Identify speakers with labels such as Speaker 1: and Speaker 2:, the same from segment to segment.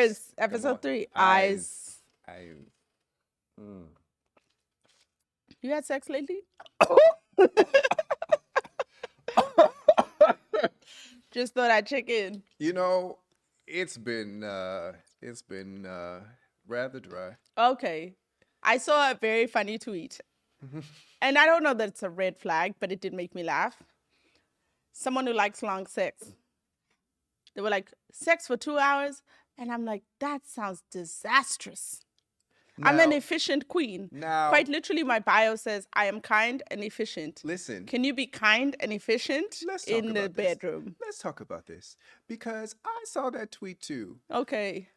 Speaker 1: Cheers. Episode 3. Eyes. You had sex lately? Just thought I'd check in.
Speaker 2: You know, it's been rather dry.
Speaker 1: Okay. I saw a very funny tweet. And I don't know that it's a red flag, but it did make me laugh. Someone who likes long sex. They were like, sex for 2 hours? And I'm like, that sounds disastrous.
Speaker 2: Now,
Speaker 1: I'm an efficient queen.
Speaker 2: Now,
Speaker 1: Quite literally, my bio says, I am kind and efficient.
Speaker 2: Listen.
Speaker 1: Can you be kind and efficient in the bedroom?
Speaker 2: Let's talk about this. Because I saw that tweet too.
Speaker 1: Okay.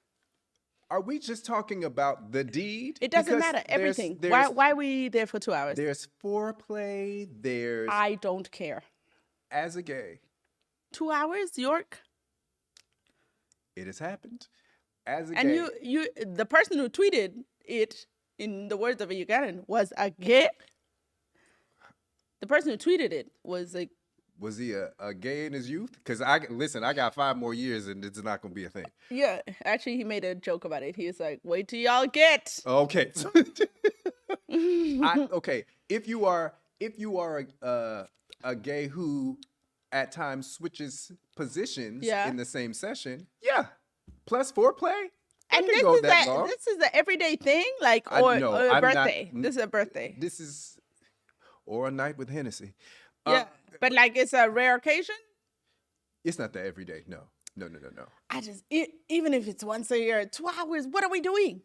Speaker 2: Are we just talking about the deed?
Speaker 1: It doesn't matter. Everything. Why are we there for 2 hours?
Speaker 2: There's foreplay. There's...
Speaker 1: I don't care.
Speaker 2: As a gay.
Speaker 1: 2 hours, York?
Speaker 2: It has happened. As a
Speaker 1: and
Speaker 2: gay.
Speaker 1: you, the person who tweeted it, in the words of a Ugandan, was a gay. The person who tweeted it was like...
Speaker 2: Was he a gay in his youth? Because I got 5 more years and it's not going to be a thing.
Speaker 1: Yeah. Actually, he made a joke about it. He was like, wait till y'all get.
Speaker 2: Okay. Okay. If you are a gay who at times switches positions in the same session, plus foreplay.
Speaker 1: And this is an everyday thing, like, or a birthday. This is a birthday.
Speaker 2: Or a night with Hennessy.
Speaker 1: Yeah, but like it's a rare occasion.
Speaker 2: It's not that every day. No.
Speaker 1: I just, even if it's once a year, 2 hours, what are we doing?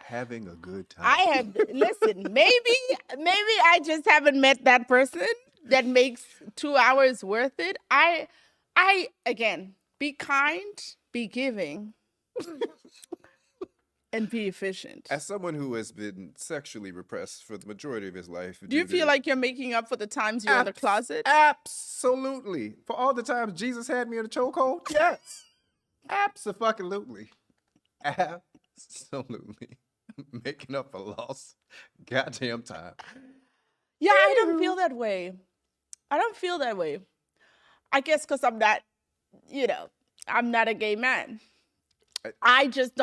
Speaker 2: Having a good time.
Speaker 1: Listen, maybe I just haven't met that person that makes 2 hours worth it. Again, be kind, be giving, and be efficient.
Speaker 2: As someone who has been sexually repressed for the majority of his life.
Speaker 1: Do you feel like you're making up for the times you're in the closet?
Speaker 2: Absolutely. For all the times Jesus had me in a chokehold? Yes. Absolutely. Absolutely. Making up for lost goddamn time.
Speaker 1: Yeah, I don't feel that way. I guess because I'm not, I'm not a gay man. I just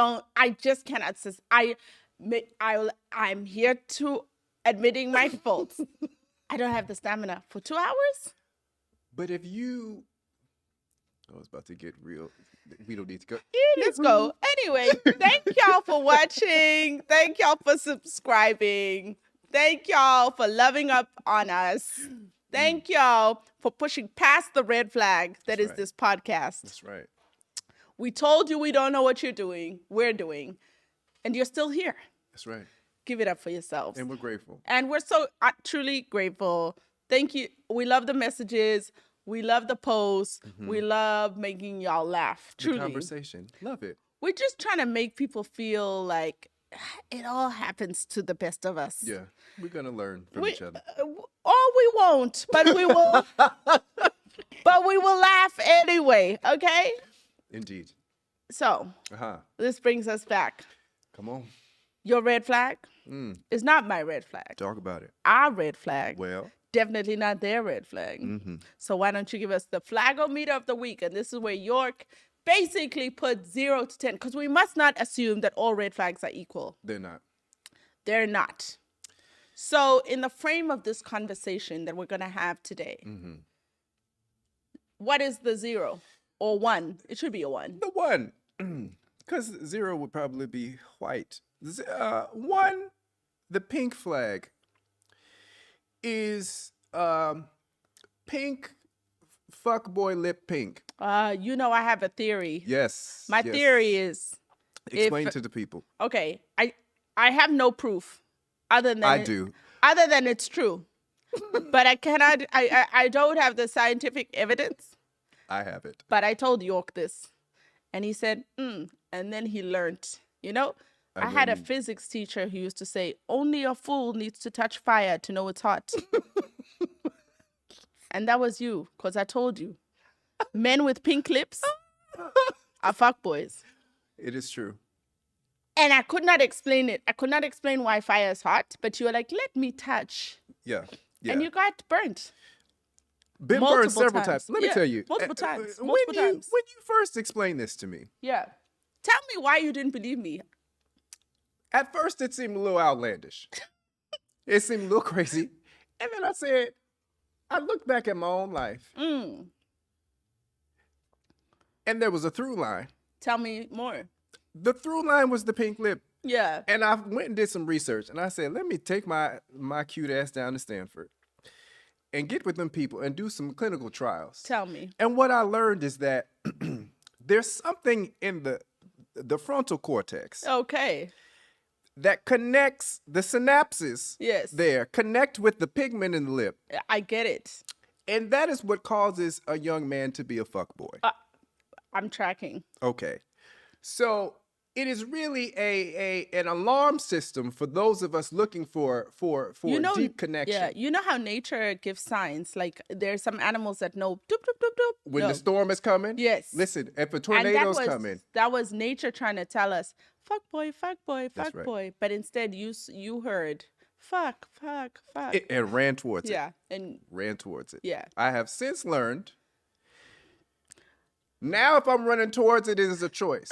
Speaker 1: cannot. I'm here to admitting my faults. I don't have the stamina for 2 hours.
Speaker 2: But if you, I was about to get real. We don't need to go.
Speaker 1: Let's go. Anyway, thank y'all for watching. Thank y'all for subscribing. Thank y'all for loving up on us. Thank y'all for pushing past the red flag that is this podcast.
Speaker 2: That's right.
Speaker 1: We told you we don't know what you're doing. We're doing. And you're still here.
Speaker 2: That's right.
Speaker 1: Give it up for yourselves.
Speaker 2: And we're grateful.
Speaker 1: And we're so truly grateful. Thank you. We love the messages. We love the posts. Mm-hmm. We love making y'all laugh. Truly.
Speaker 2: The conversation. Love it.
Speaker 1: We're just trying to make people feel like it all happens to the best of us.
Speaker 2: Yeah. We're going to learn from each other.
Speaker 1: Or we won't, but we will. But we will laugh anyway, okay?
Speaker 2: Indeed.
Speaker 1: So, this brings us back.
Speaker 2: Come on.
Speaker 1: Your red flag is not my red flag.
Speaker 2: Talk about it.
Speaker 1: Our red flag.
Speaker 2: Well.
Speaker 1: Definitely not their red flag. Mm-hmm. So why don't you give us the flagometer of the week? And this is where York basically put 0 to 10. Because we must not assume that all red flags are equal.
Speaker 2: They're not.
Speaker 1: They're not. So in the frame of this conversation that we're going to have today, what is the 0? Or 1. It should be a 1.
Speaker 2: The 1. Because 0 would probably be white. 1, the pink flag, is pink, fuckboy lip pink.
Speaker 1: I have a theory.
Speaker 2: Yes.
Speaker 1: My theory is...
Speaker 2: Explain to the people.
Speaker 1: Okay. I have no proof other than...
Speaker 2: I do.
Speaker 1: Other than it's true. But I don't have the scientific evidence.
Speaker 2: I have it.
Speaker 1: But I told York this. And he said, and then he learned. I had a physics teacher who used to say, only a fool needs to touch fire to know it's hot. And that was you, because I told you. Men with pink lips are fuckboys.
Speaker 2: It is true.
Speaker 1: And I could not explain it. I could not explain why fire is hot, but you were like, let me touch.
Speaker 2: Yeah.
Speaker 1: And you got burnt.
Speaker 2: Been burned several times. Let me tell you.
Speaker 1: Multiple times.
Speaker 2: When you first explained this to me.
Speaker 1: Yeah. Tell me why you didn't believe me.
Speaker 2: At first, it seemed a little outlandish. It seemed a little crazy. And then I looked back at my own life. And there was a through line.
Speaker 1: Tell me more.
Speaker 2: The through line was the pink lip.
Speaker 1: Yeah.
Speaker 2: And I went and did some research. And I said, let me take my cute ass down to Stanford and get with them people and do some clinical trials.
Speaker 1: Tell me.
Speaker 2: And what I learned is that there's something in the frontal cortex.
Speaker 1: Okay.
Speaker 2: That connects the synapses.
Speaker 1: Yes.
Speaker 2: There connect with the pigment in the lip.
Speaker 1: I get it.
Speaker 2: And that is what causes a young man to be a fuckboy.
Speaker 1: I'm tracking.
Speaker 2: Okay. So it is really an alarm system for those of us looking for deep connection.
Speaker 1: Yeah, you know how nature gives signs. Like there's some animals that know doop, doop, doop, doop.
Speaker 2: When the storm is coming.
Speaker 1: Yes.
Speaker 2: Listen, if a tornado's coming.
Speaker 1: That was nature trying to tell us, fuck boy, fuck boy, fuck
Speaker 2: right.
Speaker 1: boy. But instead you heard fuck.
Speaker 2: And ran towards it.
Speaker 1: Yeah. And
Speaker 2: ran towards it.
Speaker 1: Yeah.
Speaker 2: I have since learned. Now if I'm running towards it, it is a choice.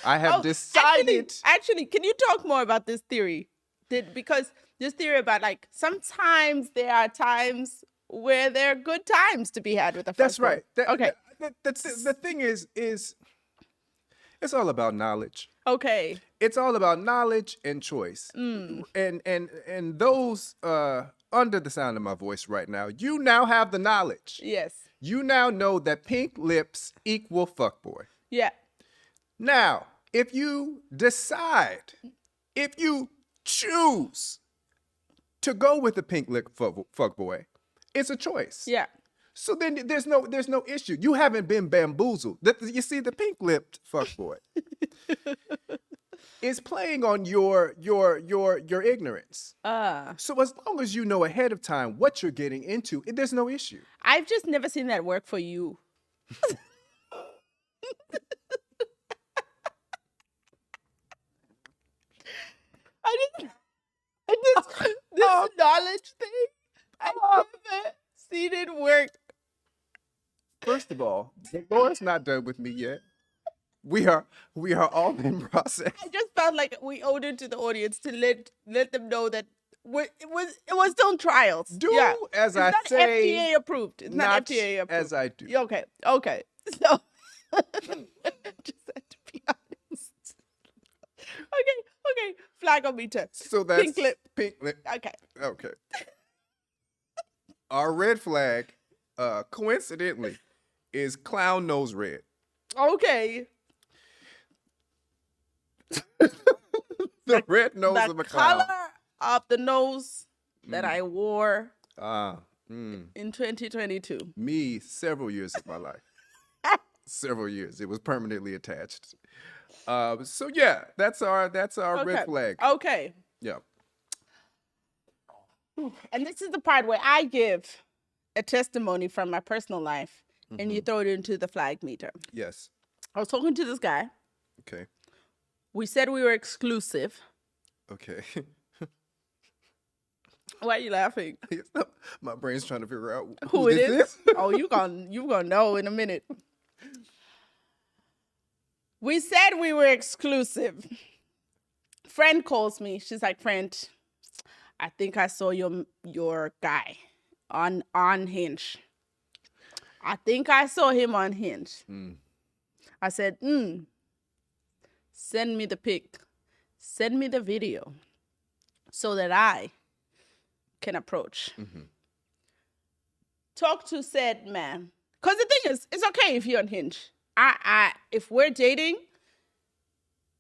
Speaker 2: I have decided.
Speaker 1: Actually, can you talk more about this theory? Because this theory about like sometimes there are times where there are good times to be had with a fuckboy.
Speaker 2: That's right.
Speaker 1: Okay.
Speaker 2: The thing is it's all about knowledge.
Speaker 1: Okay.
Speaker 2: It's all about knowledge and choice. And those under the sound of my voice right now, you now have the knowledge.
Speaker 1: Yes.
Speaker 2: You now know that pink lips equal fuckboy.
Speaker 1: Yeah.
Speaker 2: Now, if you decide, if you choose to go with the pink lip fuckboy, it's a choice.
Speaker 1: Yeah.
Speaker 2: So then there's no issue. You haven't been bamboozled. You see, the pink lipped fuckboy is playing on your ignorance. So as long as you know ahead of time what you're getting into, there's no issue.
Speaker 1: I've just never seen that work for you. This knowledge thing, I've never seen it work.
Speaker 2: First of all, the Lord's not done with me yet. We are all in process.
Speaker 1: I just felt like we owed it to the audience to let them know that it was still trials.
Speaker 2: As
Speaker 1: it's
Speaker 2: I
Speaker 1: not
Speaker 2: say,
Speaker 1: FDA approved. It's not FDA approved.
Speaker 2: As I do.
Speaker 1: Okay. So just had to be honest. Okay. Flagometer.
Speaker 2: So that's
Speaker 1: pink lip.
Speaker 2: Pink lip.
Speaker 1: Okay.
Speaker 2: Our red flag, coincidentally, is clown nose red.
Speaker 1: Okay.
Speaker 2: The red nose of a clown.
Speaker 1: The color of the nose that I wore in 2022.
Speaker 2: Me, several years of my life. Several years. It was permanently attached. So yeah, that's our red flag.
Speaker 1: Okay.
Speaker 2: Yeah.
Speaker 1: And this is the part where I give a testimony from my personal life, and you throw it into the flag meter.
Speaker 2: Yes.
Speaker 1: I was talking to this guy.
Speaker 2: Okay.
Speaker 1: We said we were exclusive.
Speaker 2: Okay.
Speaker 1: Why are you laughing?
Speaker 2: My brain's trying to figure out
Speaker 1: who it is. Oh, you gonna know in a minute. We said we were exclusive. Friend calls me. She's like, friend, I think I saw your guy on Hinge. I think I saw him on Hinge. I said, send me the pic. Send me the video so that I can approach. Talk to said man. Because the thing is, it's okay if you're on Hinge. If we're dating,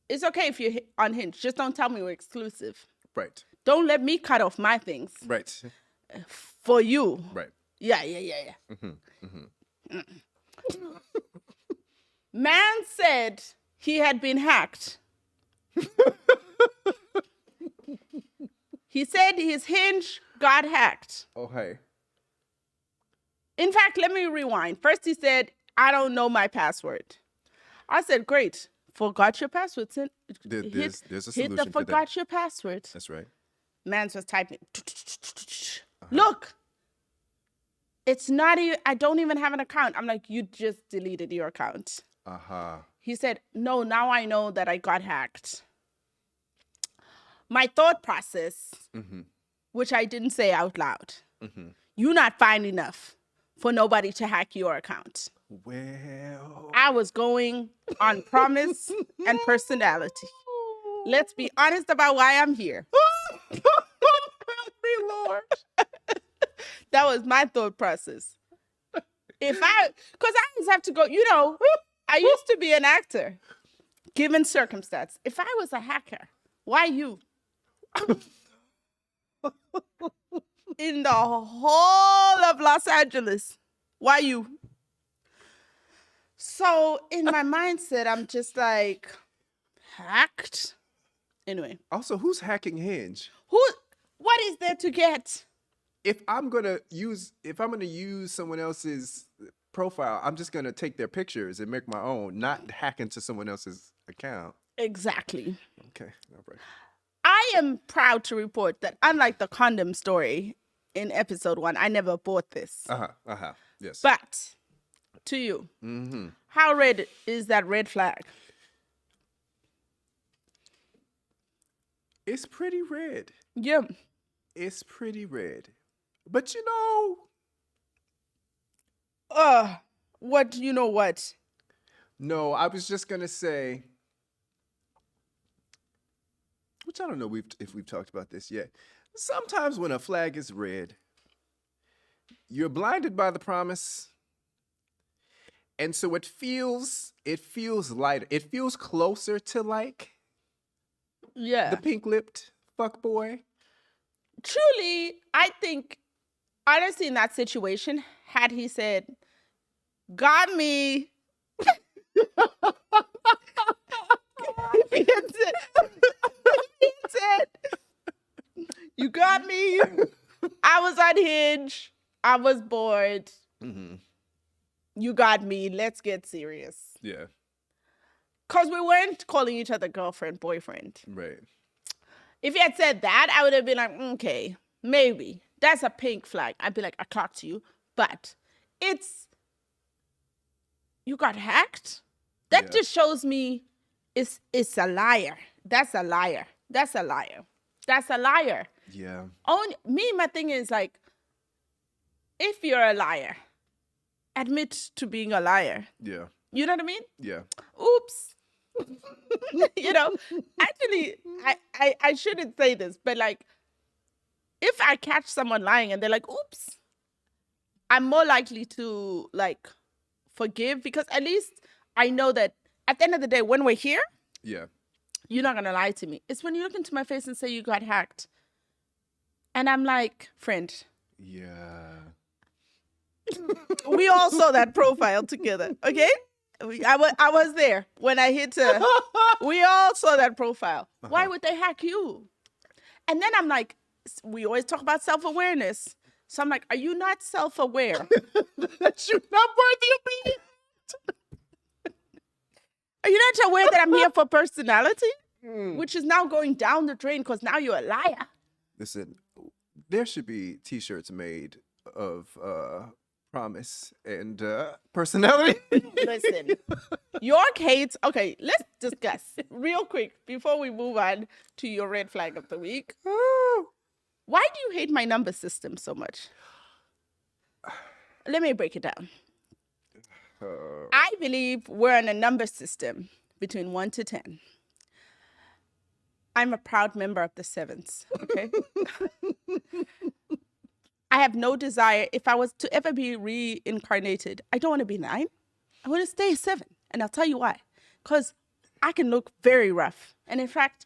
Speaker 1: it's okay if you're on Hinge. Just don't tell me we're exclusive.
Speaker 2: Right.
Speaker 1: Don't let me cut off my things.
Speaker 2: Right.
Speaker 1: For you.
Speaker 2: Right.
Speaker 1: Yeah. Man said he had been hacked. He said his Hinge got hacked.
Speaker 2: Oh, hey.
Speaker 1: In fact, let me rewind. First, he said, I don't know my password. I said, great. Forgot your password.
Speaker 2: There's a solution
Speaker 1: hit the forgot your password.
Speaker 2: That's right.
Speaker 1: Man was typing. Look. It's not even, I don't even have an account. I'm like, you just deleted your account. He said, no, now I know that I got hacked. My thought process, which I didn't say out loud, you're not fine enough for nobody to hack your account.
Speaker 2: Well,
Speaker 1: I was going on promise and personality. Let's be honest about why I'm here.
Speaker 2: help me, Lord.
Speaker 1: That was my thought process. Because I always have to go, I used to be an actor, given circumstance. If I was a hacker, why you? In the whole of Los Angeles, why you? So in my mindset, I'm just like, hacked? Anyway.
Speaker 2: Also, who's hacking Hinge?
Speaker 1: What is there to get?
Speaker 2: If I'm gonna use someone else's profile, I'm just gonna take their pictures and make my own, not hack into someone else's account.
Speaker 1: Exactly.
Speaker 2: Okay, all right.
Speaker 1: I am proud to report that unlike the condom story in episode 1, I never bought this.
Speaker 2: Yes.
Speaker 1: But to you, how red is that red flag?
Speaker 2: It's pretty red.
Speaker 1: Yeah.
Speaker 2: It's pretty red. But
Speaker 1: what? You know what?
Speaker 2: No, I was just gonna say, which I don't know if we've talked about this yet. Sometimes when a flag is red, you're blinded by the promise, and so it feels lighter. It feels closer to like the pink-lipped fuckboy.
Speaker 1: Truly, I think, honestly, in that situation, had he said, got me. He said, you got me. I was on Hinge. I was bored. You got me. Let's get serious.
Speaker 2: Yeah.
Speaker 1: Because we weren't calling each other girlfriend, boyfriend.
Speaker 2: Right.
Speaker 1: If he had said that, I would have been like, okay, maybe. That's a pink flag. I'd be like, I clocked you. But you got hacked? That just shows me it's a liar. That's a liar. That's a liar. That's a liar.
Speaker 2: Yeah.
Speaker 1: My thing is like, if you're a liar, admit to being a liar.
Speaker 2: Yeah.
Speaker 1: You know what I mean?
Speaker 2: Yeah.
Speaker 1: Oops. Actually, I shouldn't say this, but like, if I catch someone lying and they're like, oops, I'm more likely to like forgive, because at least I know that at the end of the day, when we're here, you're not going to lie to me. It's when you look into my face and say you got hacked. And I'm like, friend.
Speaker 2: Yeah.
Speaker 1: We all saw that profile together, okay? I was there when I hit her. We all saw that profile. Why would they hack you? And then I'm like, we always talk about self-awareness. So I'm like, are you not self-aware that you're not worthy of being hacked? Are you not aware that I'm here for personality? Which is now going down the drain because now you're a liar.
Speaker 2: Listen, there should be T-shirts made of promise and personality.
Speaker 1: Listen, York hates. Okay, let's discuss real quick before we move on to your red flag of the week. Why do you hate my number system so much? Let me break it down. I believe we're on a number system between 1 to 10. I'm a proud member of the 7s, okay? I have no desire, if I was to ever be reincarnated, I don't want to be 9. I want to stay 7. And I'll tell you why. Because I can look very rough. And in fact,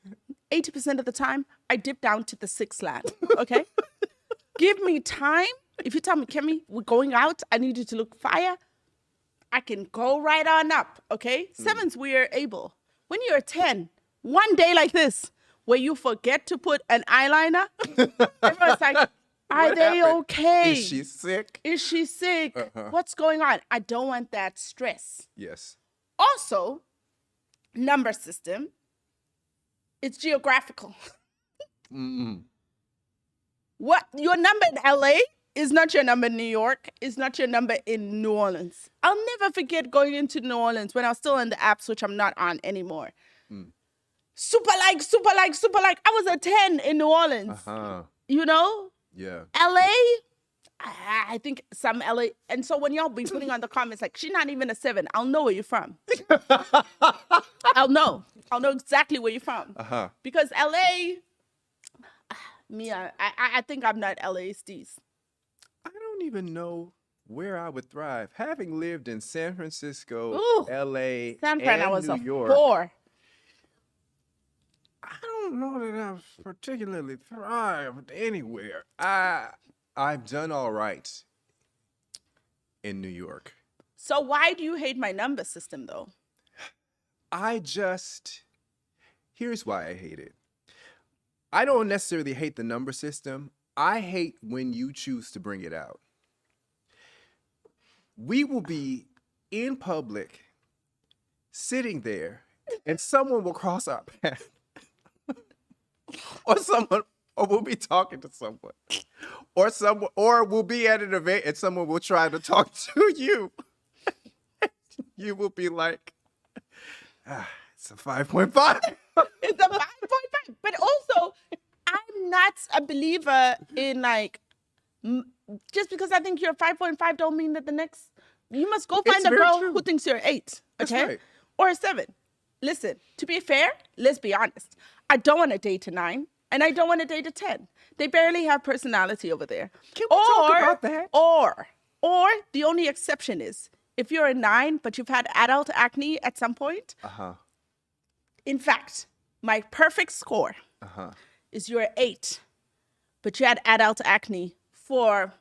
Speaker 1: 80% of the time, I dip down to the 6 land, okay? Give me time. If you tell me, Kemi, we're going out, I need you to look fire, I can go right on up, okay? 7s, we are able. When you're a 10, one day like this, where you forget to put an eyeliner, everyone's like, are they okay?
Speaker 2: Is she sick?
Speaker 1: Is she sick? What's going on? I don't want that stress.
Speaker 2: Yes.
Speaker 1: Also, number system, it's geographical. What your number in LA is not your number in New York, is not your number in New Orleans. I'll never forget going into New Orleans when I was still on the apps, which I'm not on anymore. Super like, super like, super like. I was a 10 in New Orleans. You know?
Speaker 2: Yeah.
Speaker 1: LA, I think some LA. And so when y'all be putting on the comments like, she's not even a 7, I'll know where you're from. I'll know exactly where you're from. Because LA, I think I'm not LA's.
Speaker 2: I don't even know where I would thrive. Having lived in San Francisco,
Speaker 1: Ooh,
Speaker 2: LA,
Speaker 1: San Fran, I
Speaker 2: and
Speaker 1: was
Speaker 2: New
Speaker 1: a
Speaker 2: York,
Speaker 1: 4.
Speaker 2: I don't know that I've particularly thrived anywhere. I've done all right in New York.
Speaker 1: So why do you hate my number system though?
Speaker 2: Here's why I hate it. I don't necessarily hate the number system. I hate when you choose to bring it out. We will be in public, sitting there, and someone will cross our path. Or we'll be talking to someone. Or we'll be at an event and someone will try to talk to you. You will be like, it's a 5.5.
Speaker 1: It's a 5.5. But also, I'm not a believer in like, just because I think you're 5.5 don't mean that the next, you must go find a girl who thinks you're 8.
Speaker 2: That's
Speaker 1: Okay?
Speaker 2: right.
Speaker 1: Or a 7. Listen, to be fair, let's be honest. I don't want to date a 9 and I don't want to date a 10. They barely have personality over there.
Speaker 2: Can we talk about that?
Speaker 1: Or the only exception is if you're a 9, but you've had adult acne at some point. In fact, my perfect score is you're an 8, but you had adult acne for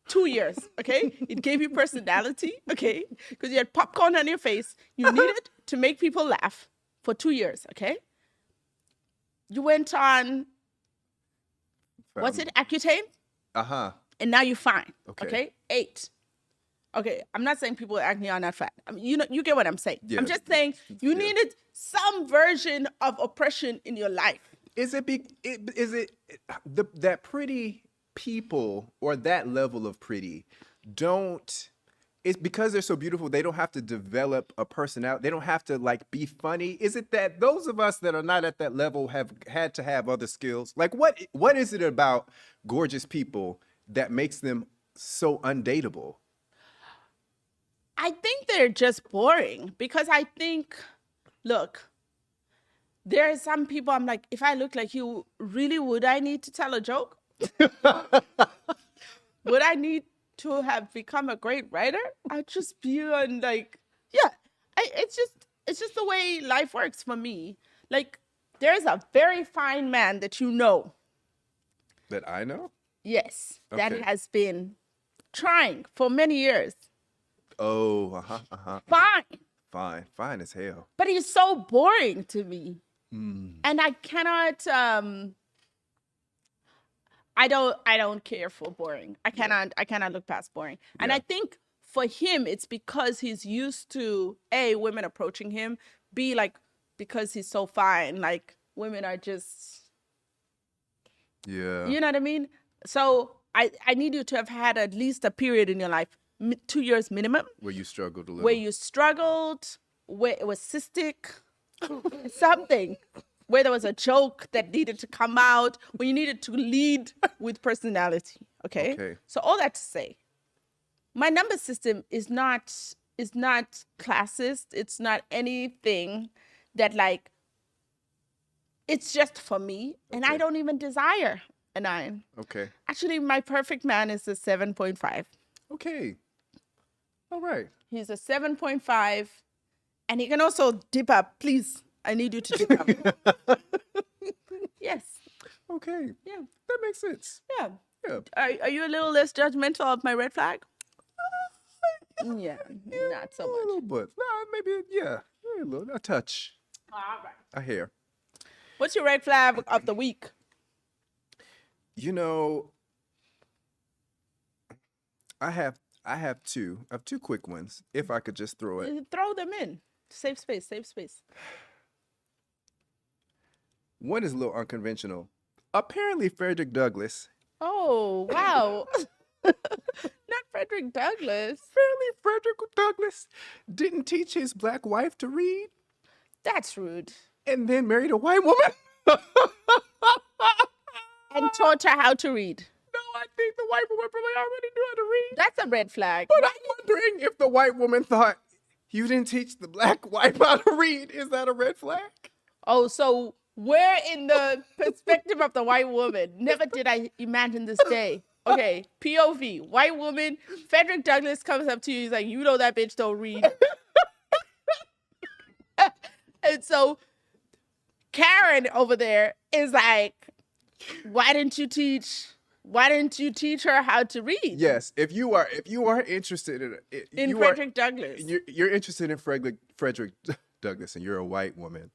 Speaker 1: 2 years, okay? It gave you personality, okay? Because you had popcorn on your face. You needed to make people laugh for 2 years, okay? You went on, what's it, Accutane? And now you're fine, okay? 8. Okay, I'm not saying people with acne are not fat. I mean, you get what I'm saying.
Speaker 2: Yeah.
Speaker 1: I'm just saying you needed some version of oppression in your life.
Speaker 2: Is it that pretty people or that level of pretty it's because they're so beautiful, they don't have to develop a personality. They don't have to like be funny. Is it that those of us that are not at that level have had to have other skills? Like what is it about gorgeous people that makes them so undateable?
Speaker 1: I think they're just boring because I think, look, there are some people I'm like, if I look like you, really would I need to tell a joke? Would I need to have become a great writer? I'd just be on like, yeah, it's just the way life works for me. Like, there's a very fine man that you know.
Speaker 2: That I know?
Speaker 1: Yes, that
Speaker 2: Okay.
Speaker 1: has been trying for many years.
Speaker 2: Oh,
Speaker 1: Fine.
Speaker 2: Fine as hell.
Speaker 1: But he's so boring to me. And I cannot I don't care for boring. I cannot look past boring. And I think for him it's because he's used to A, women approaching him, B, like because he's so fine, like women are just you know what I mean? So I need you to have had at least a period in your life, 2 years minimum,
Speaker 2: Where you struggled a little.
Speaker 1: where you struggled, where it was cystic, something, where there was a joke that needed to come out, where you needed to lead with personality. Okay. So all that to say, my number system is not classist. It's not anything that like. It's just for me, and I don't even desire a 9.
Speaker 2: Okay.
Speaker 1: Actually, my perfect man is a 7.5.
Speaker 2: Okay. All right.
Speaker 1: He's a 7.5, and he can also dip up. Please, I need you to dip up. Yes.
Speaker 2: Okay.
Speaker 1: Yeah.
Speaker 2: That makes sense.
Speaker 1: Yeah.
Speaker 2: Yeah.
Speaker 1: Are you a little less judgmental of my red flag? Yeah, not so
Speaker 2: A
Speaker 1: much.
Speaker 2: little bit. Maybe, yeah. A touch.
Speaker 1: All right.
Speaker 2: A hair.
Speaker 1: What's your red flag of the week?
Speaker 2: You know, I have two. I have two quick ones. If I could just throw it.
Speaker 1: Throw them in. Save space. Save space.
Speaker 2: One is a little unconventional. Apparently, Frederick Douglass
Speaker 1: Oh, wow. Not Frederick Douglass.
Speaker 2: Apparently, Frederick Douglass didn't teach his black wife to read
Speaker 1: That's rude.
Speaker 2: and then married a white woman.
Speaker 1: And taught her how to read.
Speaker 2: No, I think the white woman probably already knew how to read.
Speaker 1: That's a red flag.
Speaker 2: But I'm wondering if the white woman thought, you didn't teach the black wife how to read. Is that a red flag?
Speaker 1: Oh, so we're in the perspective of the white woman. Never did I imagine this day. Okay, POV, white woman. Frederick Douglass comes up to you. He's like, you know that bitch don't read. And so Karen over there is like, why didn't you teach her how to read?
Speaker 2: Yes, if you are interested
Speaker 1: In Frederick Douglass.
Speaker 2: you're interested in Frederick Douglass, and you're a white woman,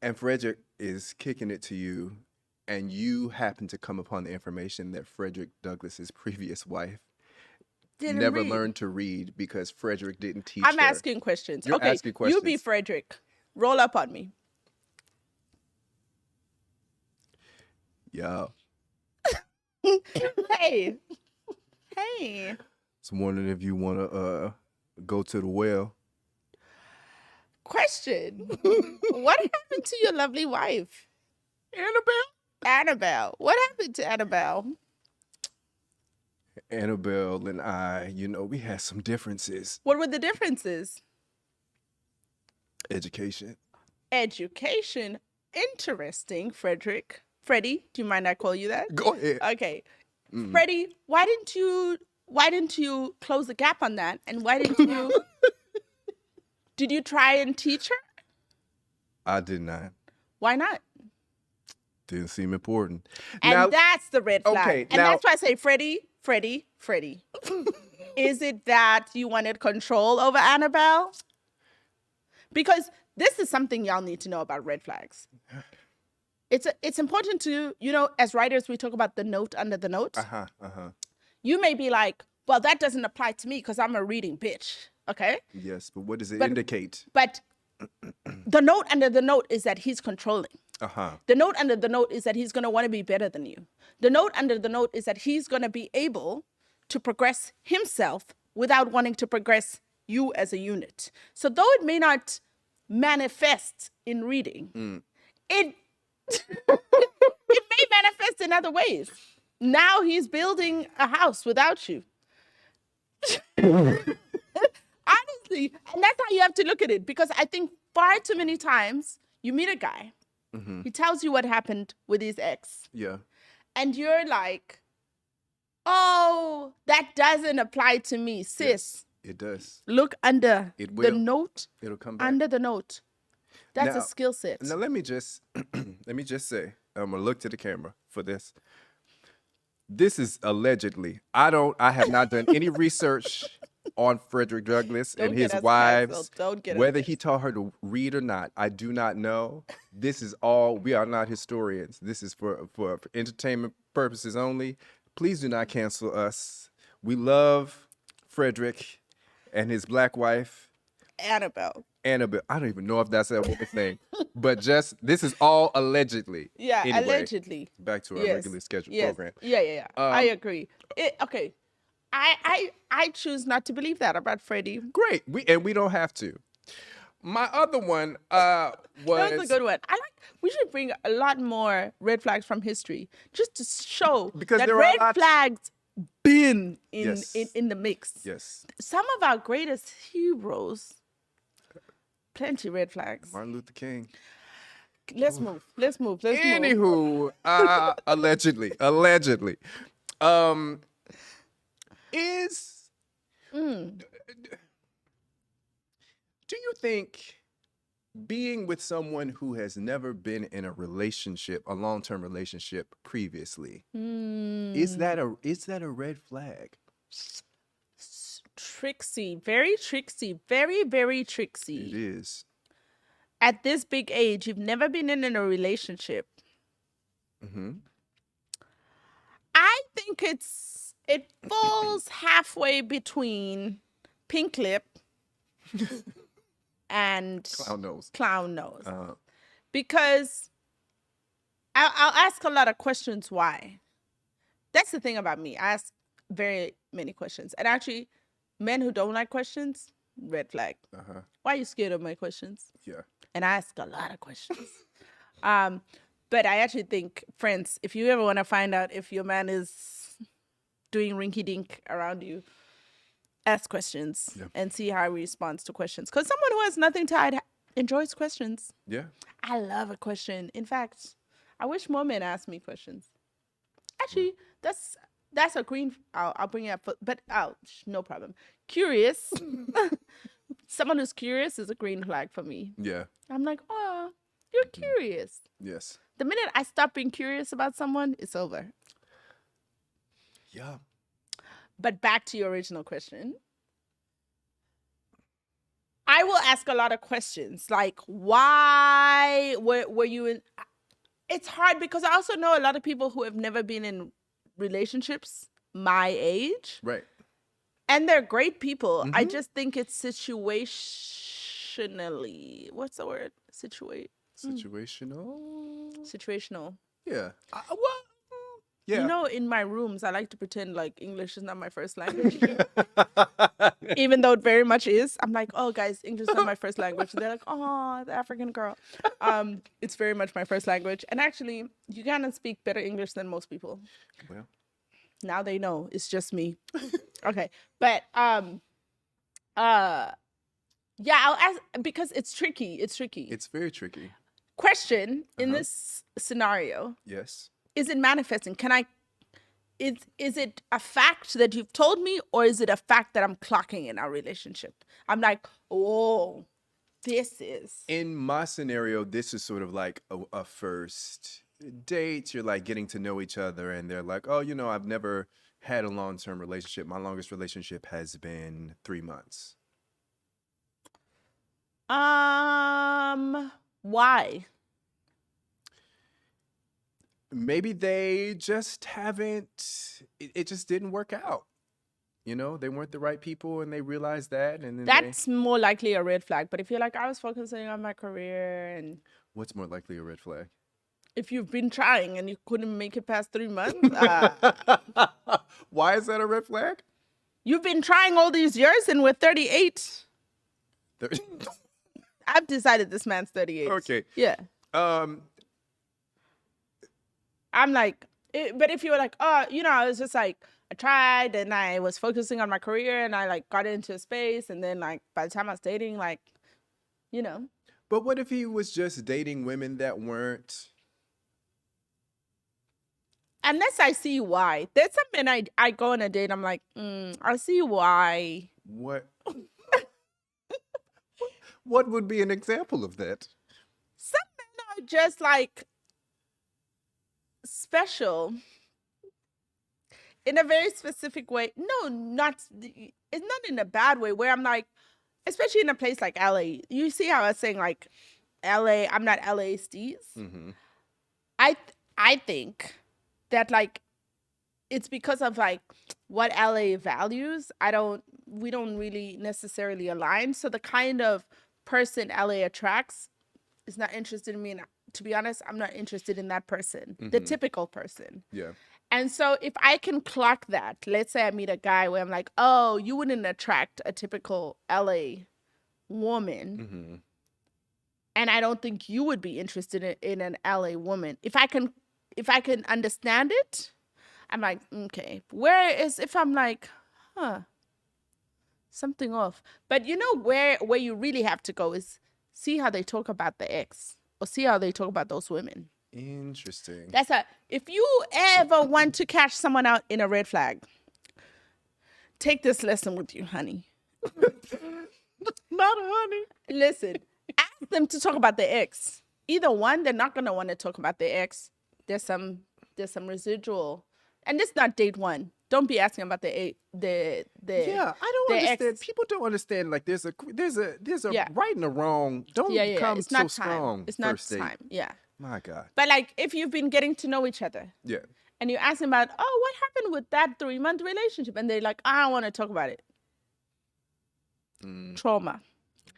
Speaker 2: and Frederick is kicking it to you, and you happen to come upon the information that Frederick Douglass's previous wife
Speaker 1: Didn't
Speaker 2: never
Speaker 1: read.
Speaker 2: learned to read because Frederick didn't teach
Speaker 1: I'm
Speaker 2: her.
Speaker 1: asking questions.
Speaker 2: You're
Speaker 1: okay,
Speaker 2: asking
Speaker 1: you
Speaker 2: questions.
Speaker 1: be Frederick. Roll up on me.
Speaker 2: Yeah.
Speaker 1: Hey. Hey.
Speaker 2: So wondering if you want to go to the well.
Speaker 1: Question. What happened to your lovely wife? Annabelle. What happened to Annabelle?
Speaker 2: Annabelle and I, we had some differences.
Speaker 1: What were the differences?
Speaker 2: Education.
Speaker 1: Education. Interesting, Frederick. Freddie, do you mind I call you that?
Speaker 2: Go ahead.
Speaker 1: Okay. Freddie, why didn't you close the gap on that? And why didn't you did you try and teach her?
Speaker 2: I did not.
Speaker 1: Why not?
Speaker 2: Didn't seem important.
Speaker 1: And
Speaker 2: Now,
Speaker 1: that's the red flag.
Speaker 2: okay,
Speaker 1: And
Speaker 2: now-
Speaker 1: that's why I say, Freddie. Is it that you wanted control over Annabelle? Because this is something y'all need to know about red flags. It's important to, as writers, we talk about the note under the note. You may be like, well, that doesn't apply to me because I'm a reading bitch. Okay?
Speaker 2: Yes, but what does it
Speaker 1: But-
Speaker 2: indicate?
Speaker 1: But the note under the note is that he's controlling. The note under the note is that he's going to want to be better than you. The note under the note is that he's going to be able to progress himself without wanting to progress you as a unit. So though it may not manifest in reading, it may manifest in other ways. Now he's building a house without you. Honestly, and that's how you have to look at it, because I think far too many times you meet a guy, he tells you what happened with his ex,
Speaker 2: Yeah.
Speaker 1: and you're like, oh, that doesn't apply to me, sis.
Speaker 2: Yes, it does.
Speaker 1: Look under
Speaker 2: It
Speaker 1: the
Speaker 2: will.
Speaker 1: note,
Speaker 2: It'll come back.
Speaker 1: under the note. That's
Speaker 2: Now-
Speaker 1: a skill set.
Speaker 2: Now let me just say, I'm gonna look to the camera for this. This is allegedly. I have not done any research on Frederick Douglass
Speaker 1: Don't
Speaker 2: and
Speaker 1: get
Speaker 2: his
Speaker 1: us
Speaker 2: wives.
Speaker 1: canceled. Don't get us
Speaker 2: Whether he taught her to read or not, I do not know. This is all. We are not historians. This is for entertainment purposes only. Please do not cancel us. We love Frederick and his black wife,
Speaker 1: Annabelle.
Speaker 2: Annabelle. I don't even know if that's that woman's name, but this is all allegedly.
Speaker 1: Yeah,
Speaker 2: Anyway,
Speaker 1: allegedly.
Speaker 2: Back to our
Speaker 1: Yes.
Speaker 2: regularly scheduled
Speaker 1: Yes.
Speaker 2: program.
Speaker 1: Yeah. I agree. Okay. I choose not to believe that about Freddie.
Speaker 2: Great. We don't have to. My other one
Speaker 1: That was a good one. We should bring a lot more red flags from history just to show
Speaker 2: Because
Speaker 1: that
Speaker 2: there are
Speaker 1: red
Speaker 2: lots-
Speaker 1: flags been
Speaker 2: Yes.
Speaker 1: in the mix.
Speaker 2: Yes.
Speaker 1: Some of our greatest heroes, plenty red flags.
Speaker 2: Martin Luther King.
Speaker 1: Let's move.
Speaker 2: Anywho, allegedly, is do you think being with someone who has never been in a relationship, a long-term relationship previously, is that a red flag?
Speaker 1: Tricksy, very tricksy, very, very tricksy.
Speaker 2: It is.
Speaker 1: At this big age, you've never been in a relationship. I think it falls halfway between pink lip and
Speaker 2: Clown nose.
Speaker 1: because I'll ask a lot of questions why. That's the thing about me. I ask very many questions. And actually, men who don't like questions, red flag. Why are you scared of my questions?
Speaker 2: Yeah.
Speaker 1: And I ask a lot of questions. But I actually think, friends, if you ever want to find out if your man is doing rinky dink around you, ask questions and see how he responds to questions. Because someone who has nothing to hide enjoys questions.
Speaker 2: Yeah.
Speaker 1: I love a question. In fact, I wish more men asked me questions. Actually, that's a green. I'll bring it up, but no problem. Curious. Someone who's curious is a green flag for me.
Speaker 2: Yeah.
Speaker 1: I'm like, oh, you're curious.
Speaker 2: Yes.
Speaker 1: The minute I stop being curious about someone, it's over.
Speaker 2: Yeah.
Speaker 1: But back to your original question. I will ask a lot of questions, like why were you in? It's hard because I also know a lot of people who have never been in relationships my age.
Speaker 2: Right.
Speaker 1: And they're great people. I just think it's situationally. What's the word?
Speaker 2: Situational.
Speaker 1: Situational.
Speaker 2: Yeah. Yeah.
Speaker 1: You know, in my rooms, I like to pretend like English is not my first language. Even though it very much is. I'm like, oh, guys, English is not my first language. And they're like, oh, the African girl. It's very much my first language. And actually, you kind of speak better English than most people.
Speaker 2: Well.
Speaker 1: Now they know. It's just me. Okay. But, yeah, I'll ask because it's tricky. It's tricky.
Speaker 2: It's very tricky.
Speaker 1: Question in this scenario.
Speaker 2: Yes.
Speaker 1: Is it manifesting? Is it a fact that you've told me, or is it a fact that I'm clocking in our relationship? I'm like, oh, this is.
Speaker 2: In my scenario, this is sort of like a first date. You're like getting to know each other, and they're like, oh, I've never had a long-term relationship. My longest relationship has been 3 months.
Speaker 1: Why?
Speaker 2: Maybe they just haven't, it just didn't work out. They weren't the right people, and they realized that. And then
Speaker 1: that's more likely a red flag. But if you're like, I was focusing on my career and.
Speaker 2: What's more likely a red flag?
Speaker 1: If you've been trying and you couldn't make it past 3 months.
Speaker 2: Why is that a red flag?
Speaker 1: You've been trying all these years and we're 38. I've decided this man's 38.
Speaker 2: Okay.
Speaker 1: Yeah. I'm like, but if you were like, oh, I was just like, I tried and I was focusing on my career and I like got into a space, and then like by the time I was dating, like,
Speaker 2: But what if he was just dating women that weren't?
Speaker 1: Unless I see why. There's some men I go on a date, I'm like, I see why.
Speaker 2: What? What would be an example of that?
Speaker 1: Some men are just like special in a very specific way. No, it's not in a bad way, where I'm like, especially in a place like LA. You see how I was saying like LA, I'm not LA Steez.
Speaker 2: Mm-hmm.
Speaker 1: I think that like it's because of like what LA values. We don't really necessarily align. So the kind of person LA attracts is not interested in me. And to be honest, I'm not interested in that person, the typical person.
Speaker 2: Yeah.
Speaker 1: And so if I can clock that, let's say I meet a guy where I'm like, oh, you wouldn't attract a typical LA woman. And I don't think you would be interested in an LA woman. If I can understand it, I'm like, okay. Whereas if I'm like, something off. But where you really have to go is see how they talk about the ex, or see how they talk about those women.
Speaker 2: Interesting.
Speaker 1: If you ever want to catch someone out in a red flag, take this lesson with you, honey.
Speaker 2: Not honey.
Speaker 1: Listen, ask them to talk about the ex. Either one, they're not gonna want to talk about the ex. There's some residual, and this is not date one. Don't be asking about the
Speaker 2: Yeah, I don't understand.
Speaker 1: ex.
Speaker 2: People don't understand. Like there's a
Speaker 1: Yeah.
Speaker 2: right and a wrong. Don't become
Speaker 1: It's
Speaker 2: so
Speaker 1: not
Speaker 2: strong.
Speaker 1: time. It's not
Speaker 2: first date.
Speaker 1: time. Yeah.
Speaker 2: My God.
Speaker 1: But like, if you've been getting to know each other,
Speaker 2: Yeah.
Speaker 1: and you ask them about, oh, what happened with that 3-month relationship, and they're like, I don't want to talk about it. Trauma.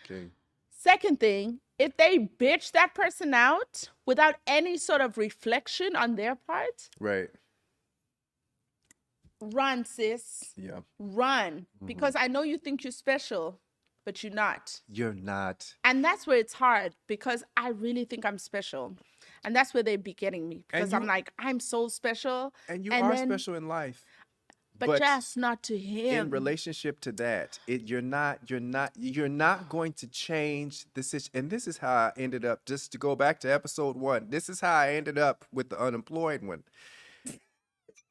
Speaker 2: Okay.
Speaker 1: Second thing, if they bitch that person out without any sort of reflection on their part,
Speaker 2: Right.
Speaker 1: run, sis.
Speaker 2: Yeah.
Speaker 1: Run. Because I know you think you're special, but you're not.
Speaker 2: You're not.
Speaker 1: And that's where it's hard because I really think I'm special. And that's where they be getting me because I'm
Speaker 2: you-
Speaker 1: like, I'm so special.
Speaker 2: And you
Speaker 1: And
Speaker 2: are
Speaker 1: then,
Speaker 2: special in life.
Speaker 1: but just not to
Speaker 2: in
Speaker 1: him.
Speaker 2: relationship to that, you're not going to change the situation. And this is how I ended up, just to go back to episode 1. This is how I ended up with the unemployed one.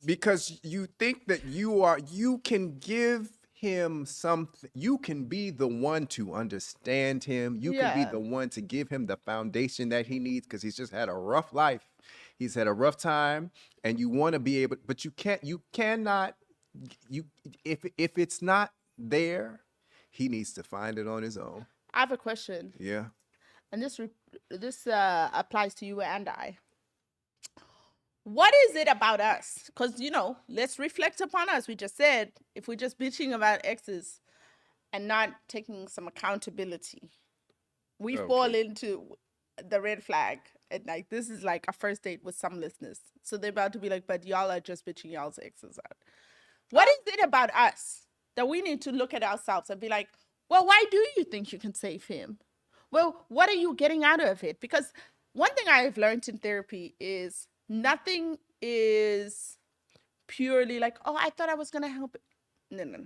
Speaker 2: Because you think that you can give him something, you can be the one to understand him, you can be
Speaker 1: Yeah.
Speaker 2: the one to give him the foundation that he needs, because he's just had a rough life, he's had a rough time, and you want to be able, but you cannot, if it's not there, he needs to find it on his own.
Speaker 1: I have a question.
Speaker 2: Yeah.
Speaker 1: And this applies to you and I. What is it about us? Because, let's reflect upon us. We just said, if we're just bitching about exes and not taking some accountability, we fall into the red flag. And like, this is like a first date with some listeners. So they're about to be like, but y'all are just bitching y'all's exes out. What is it about us that we need to look at ourselves and be like, well, why do you think you can save him? Well, what are you getting out of it? Because one thing I've learned in therapy is nothing is purely like, oh, I thought I was going to help. No.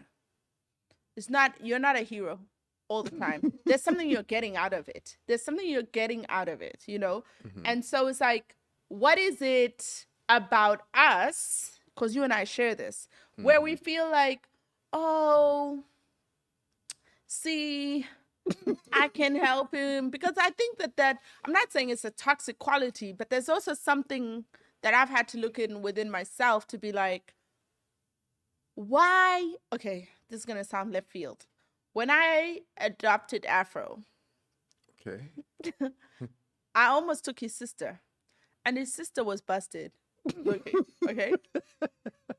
Speaker 1: It's not, you're not a hero all the time. There's something you're getting out of it.
Speaker 2: Mm-hmm.
Speaker 1: And so it's like, what is it about us? Because you and I share this, where we feel like, oh, see, I can help him. Because I think that I'm not saying it's a toxic quality, but there's also something that I've had to look in within myself to be like, why? Okay, this is going to sound left field. When I adopted Afro,
Speaker 2: Okay.
Speaker 1: I almost took his sister, and his sister was busted. Okay.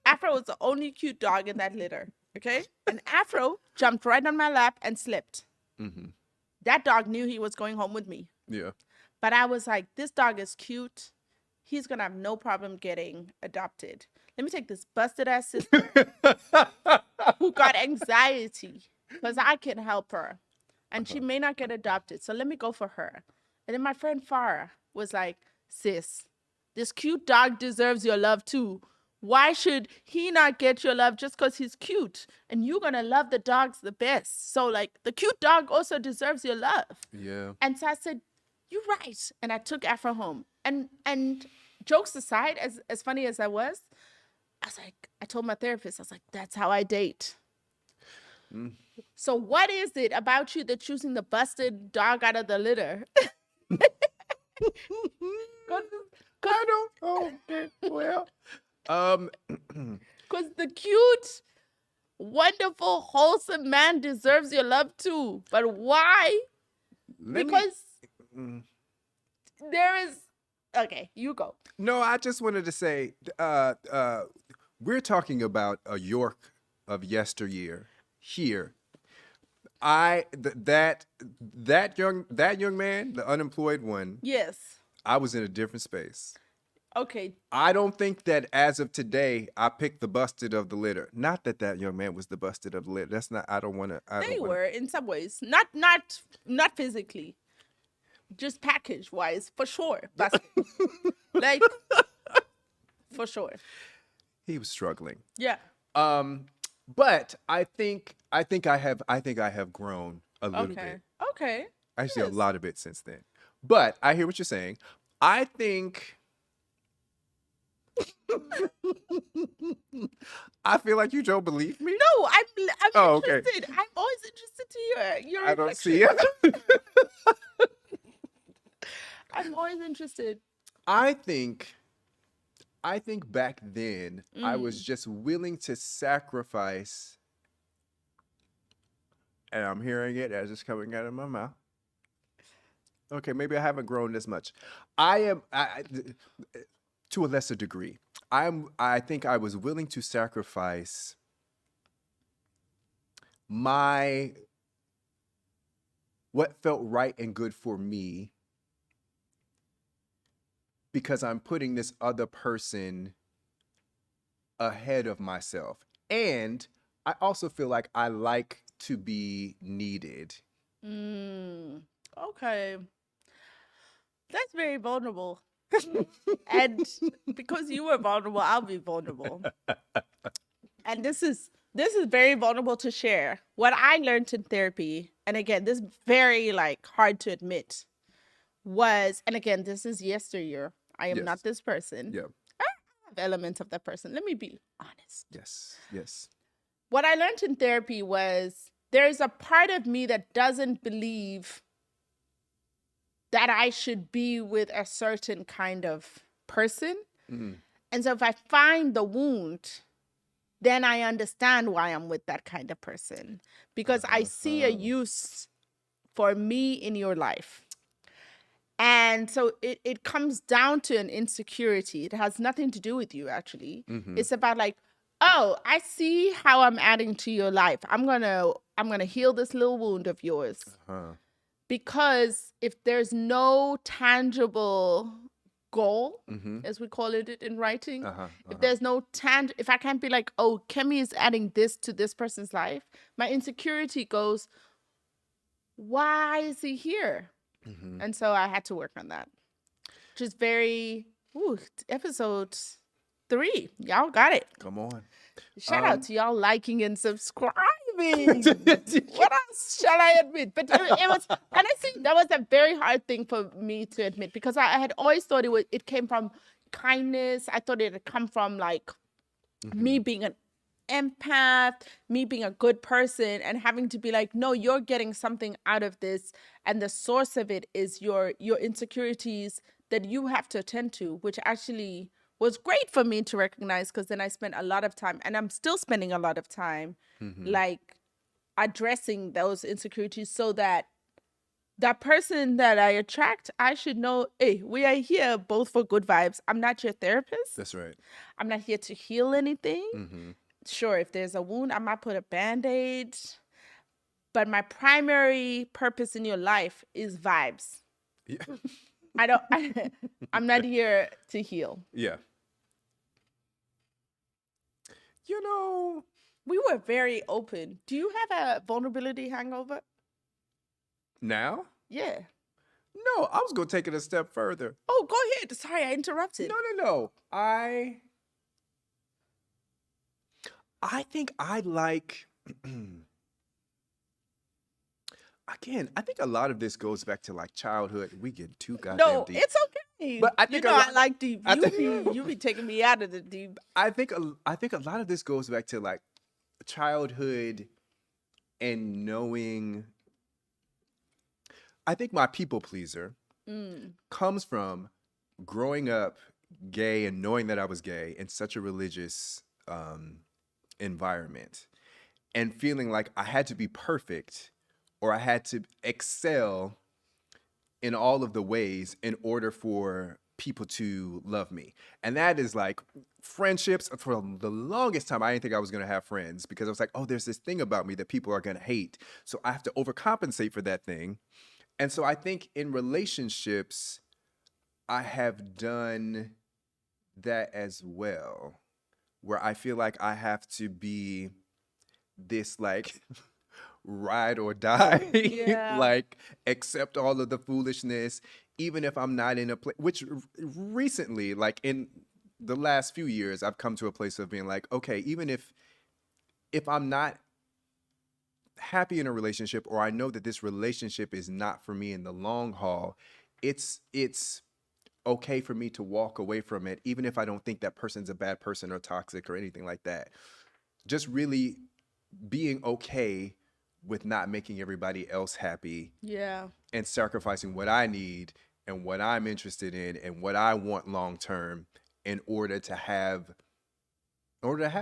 Speaker 1: Afro was the only cute dog in that litter. Okay. And Afro jumped right on my lap and slept.
Speaker 2: Mm-hmm.
Speaker 1: That dog knew he was going home with me.
Speaker 2: Yeah.
Speaker 1: But I was like, this dog is cute. He's going to have no problem getting adopted. Let me take this busted ass sister who got anxiety because I can help her. And she may not get adopted. So let me go for her. And then my friend Farah was like, sis, this cute dog deserves your love too. Why should he not get your love just because he's cute? And you're going to love the dogs the best. So like the cute dog also deserves your love.
Speaker 2: Yeah.
Speaker 1: And so I said, you're right. And I took Afro home. And jokes aside, as funny as I was like, I told my therapist, I was like, that's how I date.
Speaker 2: Mm.
Speaker 1: So what is it about you that's choosing the busted dog out of the litter?
Speaker 2: I don't. Oh, okay. Well,
Speaker 1: Because the cute, wonderful, wholesome man deserves your love too. But why? Because there is. Okay, you go.
Speaker 2: No, I just wanted to say, we're talking about a York of yesteryear here. That young man, the unemployed one,
Speaker 1: Yes.
Speaker 2: I was in a different space.
Speaker 1: Okay.
Speaker 2: I don't think that as of today, I picked the busted of the litter. Not that young man was the busted of the litter. That's not. I don't want to.
Speaker 1: They were in some ways, not physically, just package wise, for sure. Busted. Like, for sure.
Speaker 2: He was struggling.
Speaker 1: Yeah.
Speaker 2: But I think I have grown a little bit.
Speaker 1: Okay.
Speaker 2: Actually, a lot of it since then. But I hear what you're saying. I think I feel like you don't believe me.
Speaker 1: No, I'm
Speaker 2: Okay.
Speaker 1: interested. I'm always interested to your
Speaker 2: I don't
Speaker 1: reflection.
Speaker 2: see it.
Speaker 1: I'm always interested.
Speaker 2: I think back then I was just willing to sacrifice, and I'm hearing it as it's coming out of my mouth. Okay, maybe I haven't grown this much. I to a lesser degree. I think I was willing to sacrifice what felt right and good for me, because I'm putting this other person ahead of myself. And I also feel like I like to be needed.
Speaker 1: Okay. That's very vulnerable. And because you were vulnerable, I'll be vulnerable. And this is very vulnerable to share. What I learned in therapy, and again, this is very like hard to admit, was, and again, this is yesteryear. I am
Speaker 2: Yes.
Speaker 1: not this person.
Speaker 2: Yeah.
Speaker 1: I have elements of that person. Let me be honest.
Speaker 2: Yes. Yes.
Speaker 1: What I learned in therapy was there's a part of me that doesn't believe that I should be with a certain kind of person.
Speaker 2: Mm-hmm.
Speaker 1: And so if I find the wound, then I understand why I'm with that kind of person, because I see a use for me in your life. And so it comes down to an insecurity. It has nothing to do with you, actually.
Speaker 2: Mm-hmm.
Speaker 1: It's about like, oh, I see how I'm adding to your life. I'm gonna heal this little wound of yours. Because if there's no tangible goal, as we call it in writing, if there's no if I can't be like, oh, Kemi is adding this to this person's life, my insecurity goes, why is he here? And so I had to work on that, which is very, episode 3. Y'all got it.
Speaker 2: Come on.
Speaker 1: Shout out to y'all liking and subscribing. What else shall I admit? But it was, honestly, that was a very hard thing for me to admit, because I had always thought it came from kindness. I thought it had come from like me being an empath, me being a good person, and having to be like, no, you're getting something out of this, and the source of it is your insecurities that you have to attend to, which actually was great for me to recognize, because then I spent a lot of time, and I'm still spending a lot of time, like addressing those insecurities, so that that person that I attract, I should know, hey, we are here both for good vibes. I'm not your therapist.
Speaker 2: That's right.
Speaker 1: I'm not here to heal anything. Sure, if there's a wound, I might put a Band-Aid. But my primary purpose in your life is vibes.
Speaker 2: Yeah.
Speaker 1: I'm not here to heal.
Speaker 2: Yeah. You know,
Speaker 1: we were very open. Do you have a vulnerability hangover?
Speaker 2: Now?
Speaker 1: Yeah.
Speaker 2: No, I was going to take it a step further.
Speaker 1: Oh, go ahead. Sorry, I interrupted.
Speaker 2: No. I think I like, again, I think a lot of this goes back to like childhood. We get too goddamn deep.
Speaker 1: No, it's okay.
Speaker 2: But I think
Speaker 1: I like deep. You be taking me out of the deep.
Speaker 2: I think a lot of this goes back to like childhood and knowing. I think my people pleaser comes from growing up gay and knowing that I was gay in such a religious environment, and feeling like I had to be perfect or I had to excel in all of the ways in order for people to love me. And that is like friendships. For the longest time, I didn't think I was going to have friends, because I was like, oh, there's this thing about me that people are going to hate. So I have to overcompensate for that thing. And so I think in relationships, I have done that as well, where I feel like I have to be this like ride or die, like accept all of the foolishness, even if I'm not in a place, which recently, like in the last few years, I've come to a place of being like, okay, even if I'm not happy in a relationship, or I know that this relationship is not for me in the long haul, it's okay for me to walk away from it, even if I don't think that person's a bad person or toxic or anything like that. Just really being okay with not making everybody else happy.
Speaker 1: Yeah.
Speaker 2: And sacrificing what I need and what I'm interested in and what I want long term in order to have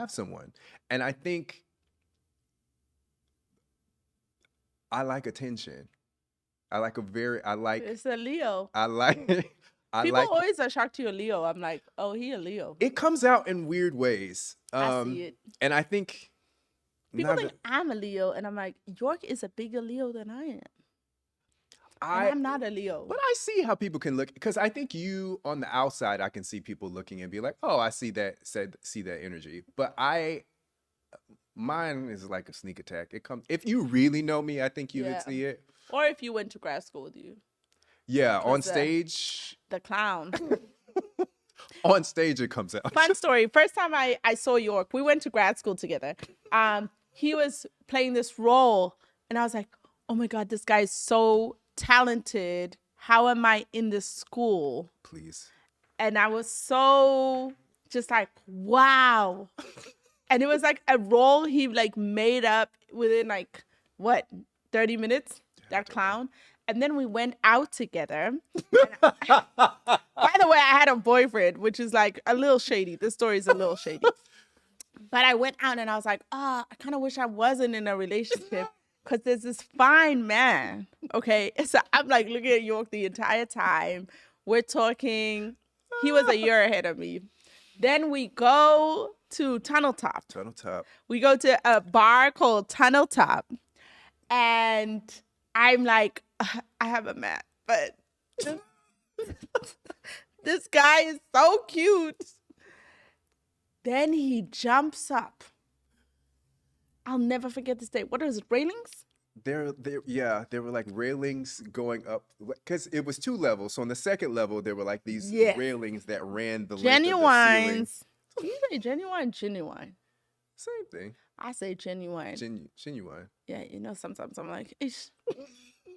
Speaker 2: someone. And I think I like attention.
Speaker 1: It's a Leo.
Speaker 2: People
Speaker 1: always are shocked you're a Leo. I'm like, oh, he a Leo.
Speaker 2: It comes out in weird ways.
Speaker 1: I see it.
Speaker 2: And I think
Speaker 1: people think I'm a Leo, and I'm like, York is a bigger Leo than I am. And I'm not a Leo.
Speaker 2: But I see how people can look, because I think you on the outside, I can see people looking and be like, oh, I see that energy. But mine is like a sneak attack. It comes, if you really know me, I think you would see it.
Speaker 1: Or if you went to grad school with you.
Speaker 2: Yeah, on stage.
Speaker 1: The clown.
Speaker 2: On stage, it comes out.
Speaker 1: Fun story. First time I saw York, we went to grad school together. He was playing this role, and I was like, oh my God, this guy is so talented. How am I in this school?
Speaker 2: Please.
Speaker 1: And I was so just like, wow. And it was like a role he like made up within like, what, 30 minutes? That clown. And then we went out together. By the way, I had a boyfriend, which is like a little shady. This story is a little shady. But I went out and I was like, I kind of wish I wasn't in a relationship, because there's this fine man. Okay. So I'm like looking at York the entire time. We're talking. He was a year ahead of me. Then we go to Tunnel Top.
Speaker 2: Tunnel Top.
Speaker 1: We go to a bar called Tunnel Top. And I'm like, I have a man, but this guy is so cute. Then he jumps up. I'll never forget this day. What is it, railings?
Speaker 2: There were like railings going up, because it was 2 levels. So on the second level, there were like these railings that ran the length of the ceiling.
Speaker 1: Do you say genuine? Genuine.
Speaker 2: Same thing.
Speaker 1: I say genuine.
Speaker 2: Genuine.
Speaker 1: Yeah, sometimes I'm like, ish.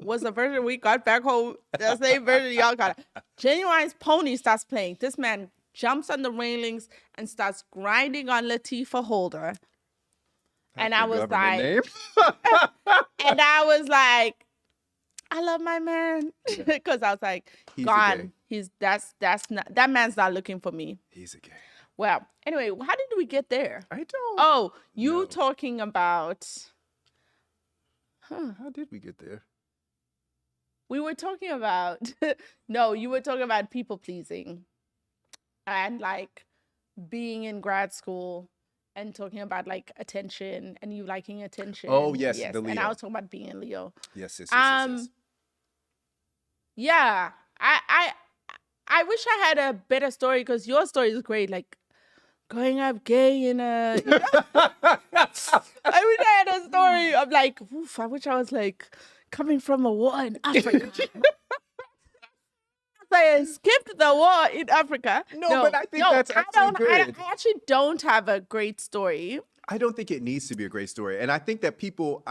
Speaker 1: Was the version we got back home the same version y'all got? Genuine's pony starts playing. This man jumps on the railings and starts grinding on Latifah Holder. And I was like, and I was like, I love my man, because I was like, gone. That man's not looking for me.
Speaker 2: He's a gay.
Speaker 1: Well, anyway, how did we get there?
Speaker 2: I don't.
Speaker 1: Oh, you talking about?
Speaker 2: How did we get there?
Speaker 1: We were talking about, no, you were talking about people pleasing and like being in grad school and talking about like attention and you liking attention.
Speaker 2: Oh, yes. The Leo.
Speaker 1: And I was talking about being a Leo.
Speaker 2: Yes.
Speaker 1: Yeah, I wish I had a better story, because your story is great. Like growing up gay in a, I wish I had a story of like, oof, I wish I was like, coming from a war in Africa. I skipped the war in Africa.
Speaker 2: No, but I think that's actually good.
Speaker 1: I actually don't have a great story.
Speaker 2: I don't think it needs to be a great story. And I think that people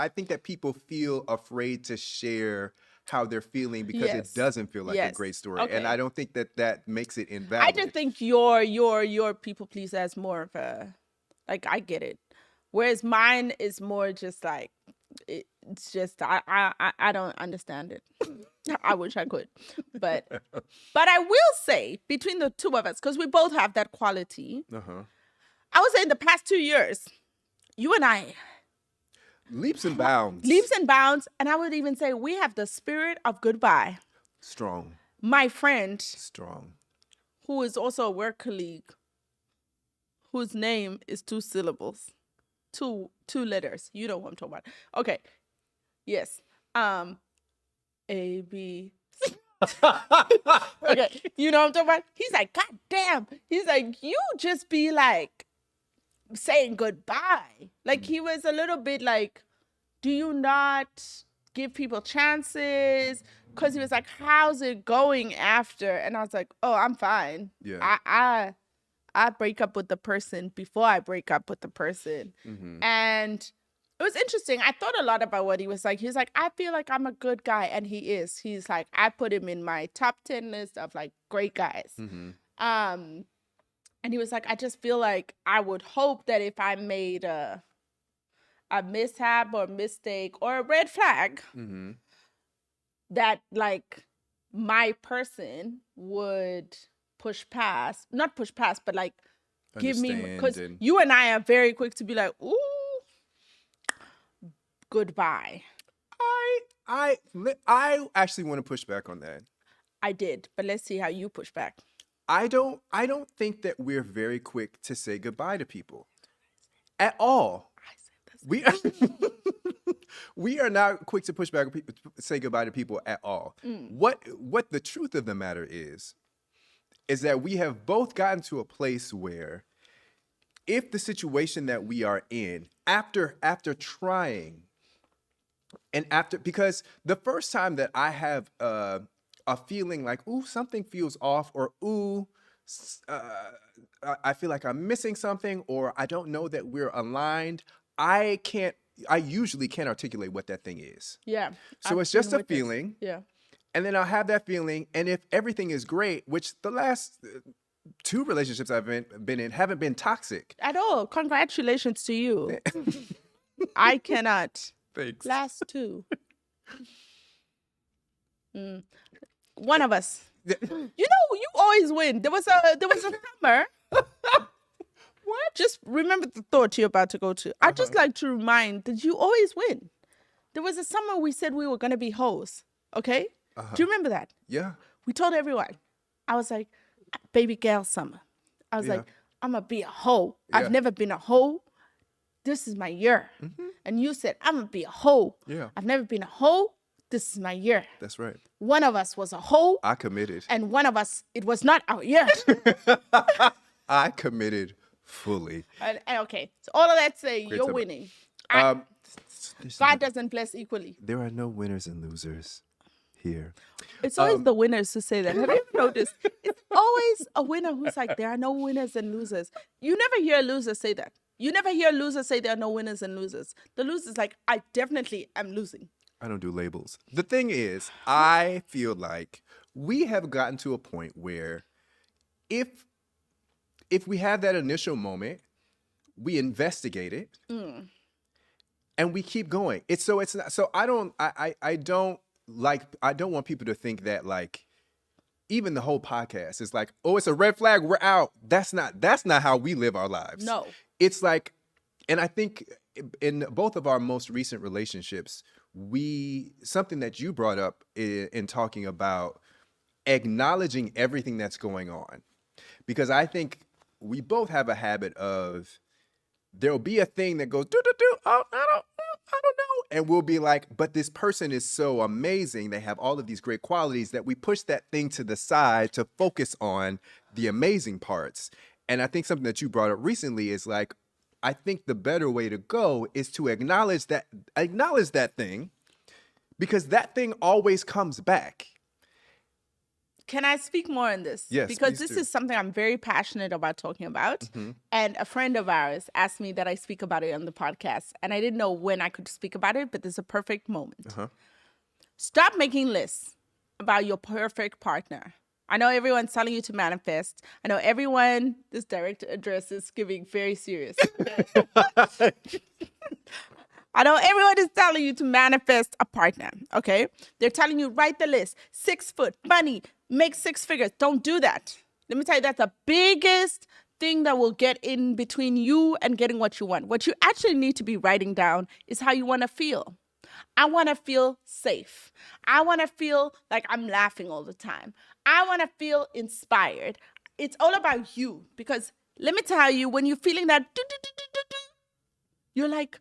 Speaker 2: feel afraid to share how they're feeling because it doesn't feel like a great story. Okay. And I don't think that makes it invalid.
Speaker 1: I just think your people pleaser is more of a, like, I get it. Whereas mine is more just like, it's just I don't understand it. I wish I could, but I will say, between the two of us, because we both have that quality, I would say in the past 2 years, you and I,
Speaker 2: leaps and bounds,
Speaker 1: and I would even say we have the spirit of goodbye.
Speaker 2: Strong.
Speaker 1: My friend,
Speaker 2: strong,
Speaker 1: who is also a work colleague, whose name is 2 syllables. Two letters. You know who I'm talking about. Okay. Yes. A, B. Okay. You know what I'm talking about? He's like, God damn. He's like, you just be like saying goodbye. Like, he was a little bit like, do you not give people chances? Because he was like, how's it going after? And I was like, oh, I'm fine.
Speaker 2: Yeah.
Speaker 1: I break up with the person before I break up with the person. Mm-hmm. And it was interesting. I thought a lot about what he was like. He was like, I feel like I'm a good guy. And he is. He's like, I put him in my top 10 list of like great guys. Mm-hmm. And he was like, I just feel like I would hope that if I made a mishap or mistake or a red flag, mm-hmm. that like my person would not push past, but like give me, because you and I are very quick to be like, ooh, goodbye.
Speaker 2: I actually want to push back on that.
Speaker 1: I did, but let's see how you push back.
Speaker 2: I don't think that we're very quick to say goodbye to people at all. We are not quick to push back, say goodbye to people at all. What the truth of the matter is that we have both gotten to a place where if the situation that we are in, after trying, and because the first time that I have a feeling like, ooh, something feels off, or ooh, I feel like I'm missing something, or I don't know that we're aligned, I usually can't articulate what that thing is.
Speaker 1: Yeah.
Speaker 2: So
Speaker 1: I've
Speaker 2: it's just
Speaker 1: been
Speaker 2: a
Speaker 1: with this.
Speaker 2: feeling.
Speaker 1: Yeah.
Speaker 2: And then I'll have that feeling. And if everything is great, which the last 2 relationships I've been in haven't been toxic.
Speaker 1: At all. Congratulations to you. I cannot.
Speaker 2: Thanks.
Speaker 1: Last 2. One of us. You know, you always win. There was a summer. What? Just remember the thought you're about to go to. I'd just like to remind that you always win. There was a summer we said we were going to be hoes. Okay? Do you remember that?
Speaker 2: Yeah.
Speaker 1: We told everyone. I was like, baby girl summer. I was like, I'm going to be a hoe.
Speaker 2: Yeah.
Speaker 1: I've never been a hoe. This is my year. And you said, I'm going to be a hoe.
Speaker 2: Yeah.
Speaker 1: I've never been a hoe. This is my year.
Speaker 2: That's right.
Speaker 1: One of us was a hoe.
Speaker 2: I committed.
Speaker 1: And one of us, it was not our year.
Speaker 2: I committed fully.
Speaker 1: And okay. So all of that say
Speaker 2: Great
Speaker 1: you're
Speaker 2: summer.
Speaker 1: winning.
Speaker 2: God
Speaker 1: God doesn't bless equally.
Speaker 2: There are no winners and losers here.
Speaker 1: It's always the winners who say that. Have you ever noticed? It's always a winner who's like, there are no winners and losers. You never hear a loser say that. You never hear a loser say there are no winners and losers. The loser's like, I definitely am losing.
Speaker 2: I don't do labels. The thing is, I feel like we have gotten to a point where if we have that initial moment, we investigate it and we keep going. I don't want people to think that, like, even the whole podcast is like, oh, it's a red flag, we're out. That's not how we live our lives.
Speaker 1: No.
Speaker 2: It's like, and I think in both of our most recent relationships, something that you brought up in talking about acknowledging everything that's going on. Because I think we both have a habit of, there'll be a thing that goes, oh, I don't know. And we'll be like, but this person is so amazing. They have all of these great qualities that we push that thing to the side to focus on the amazing parts. And I think something that you brought up recently is like, I think the better way to go is to acknowledge that thing, because that thing always comes back.
Speaker 1: Can I speak more on this?
Speaker 2: Yes,
Speaker 1: because
Speaker 2: please
Speaker 1: this
Speaker 2: do.
Speaker 1: is something I'm very passionate about talking about. And a friend of ours asked me that I speak about it on the podcast. And I didn't know when I could speak about it, but this is a perfect moment. Stop making lists about your perfect partner. I know everyone's telling you to manifest. I know this direct address is giving very serious. I know everyone is telling you to manifest a partner, okay? They're telling you, write the list. 6 foot, money, make 6 figures. Don't do that. Let me tell you, that's the biggest thing that will get in between you and getting what you want. What you actually need to be writing down is how you want to feel. I want to feel safe. I want to feel like I'm laughing all the time. I want to feel inspired. It's all about you, because let me tell you, when you're feeling that, you're like,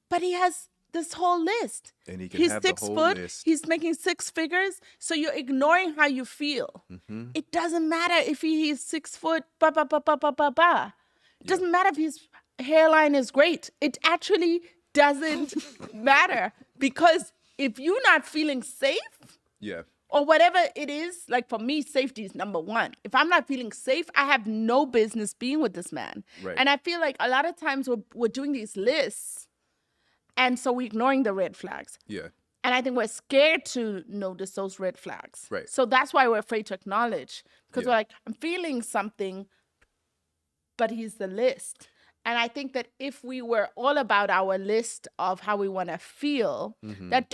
Speaker 1: but he has this whole list.
Speaker 2: And he can
Speaker 1: He's
Speaker 2: have
Speaker 1: 6
Speaker 2: the whole
Speaker 1: foot.
Speaker 2: list.
Speaker 1: He's making 6 figures. So you're ignoring how you feel. It doesn't matter if he's 6 foot. It doesn't matter if his hairline is great. It actually doesn't matter, because if you're not feeling safe, or whatever it is, like for me, safety is number one. If I'm not feeling safe, I have no business being with this man.
Speaker 2: Right.
Speaker 1: And I feel like a lot of times we're doing these lists, and so we're ignoring the red flags.
Speaker 2: Yeah.
Speaker 1: And I think we're scared to notice those red flags.
Speaker 2: Right.
Speaker 1: So that's why we're afraid to acknowledge. Because
Speaker 2: Yeah.
Speaker 1: we're like, I'm feeling something, but he's the list. And I think that if we were all about our list of how we want to feel, that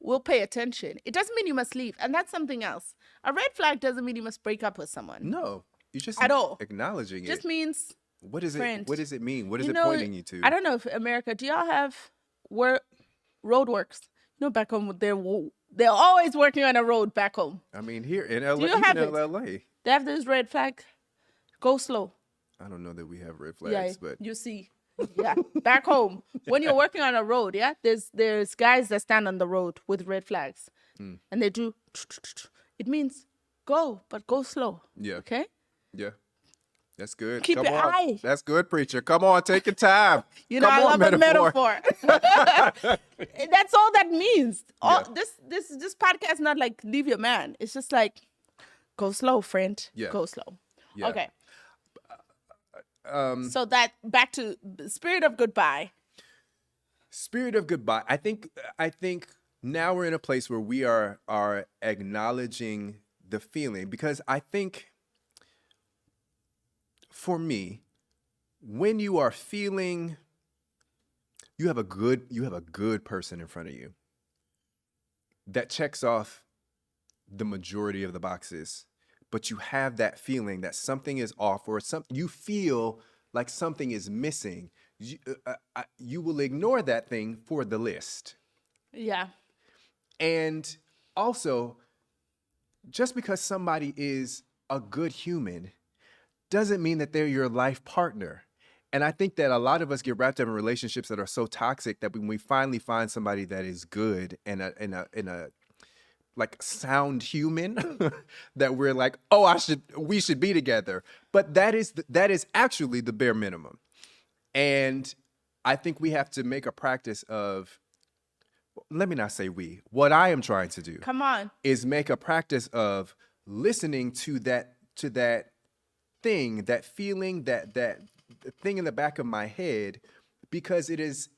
Speaker 1: we'll pay attention. It doesn't mean you must leave. And that's something else. A red flag doesn't mean you must break up with someone.
Speaker 2: No. You just
Speaker 1: At all.
Speaker 2: acknowledging
Speaker 1: Just
Speaker 2: it.
Speaker 1: means,
Speaker 2: What is
Speaker 1: friend.
Speaker 2: it? What does it mean? What is
Speaker 1: you
Speaker 2: it
Speaker 1: know,
Speaker 2: pointing you to?
Speaker 1: I don't know if America, do y'all have roadworks? You know, back home, they're always working on a road back home.
Speaker 2: I mean, here in LA,
Speaker 1: you have
Speaker 2: even
Speaker 1: it?
Speaker 2: LA.
Speaker 1: They have this red flag. Go slow.
Speaker 2: I don't know that we have red flags,
Speaker 1: Yeah,
Speaker 2: but
Speaker 1: you see. Yeah, back home. When you're working on a road, yeah, there's guys that stand on the road with red flags, and they do. It means go, but go slow.
Speaker 2: Yeah.
Speaker 1: Okay.
Speaker 2: Yeah. That's good.
Speaker 1: Keep
Speaker 2: Come
Speaker 1: your
Speaker 2: on.
Speaker 1: eye.
Speaker 2: That's good, preacher. Come on, take your time.
Speaker 1: You know,
Speaker 2: Come
Speaker 1: I
Speaker 2: on,
Speaker 1: love
Speaker 2: metaphor.
Speaker 1: a metaphor. That's all that means. All
Speaker 2: Yeah.
Speaker 1: this podcast is not like leave your man. It's just like go slow, friend.
Speaker 2: Yeah.
Speaker 1: Go slow.
Speaker 2: Yeah.
Speaker 1: Okay. So that back to the spirit of goodbye.
Speaker 2: Spirit of goodbye. I think now we're in a place where we are acknowledging the feeling, because I think for me, when you are feeling you have a good person in front of you that checks off the majority of the boxes, but you have that feeling that something is off, or you feel like something is missing, you will ignore that thing for the list.
Speaker 1: Yeah.
Speaker 2: And also, just because somebody is a good human doesn't mean that they're your life partner. And I think that a lot of us get wrapped up in relationships that are so toxic that when we finally find somebody that is good and a like sound human, that we're like, oh, we should be together. But that is actually the bare minimum. And I think we have to make a practice of, let me not say we, what I am trying to do
Speaker 1: Come on.
Speaker 2: is make a practice of listening to that thing, that feeling, that thing in the back of my head, because it is,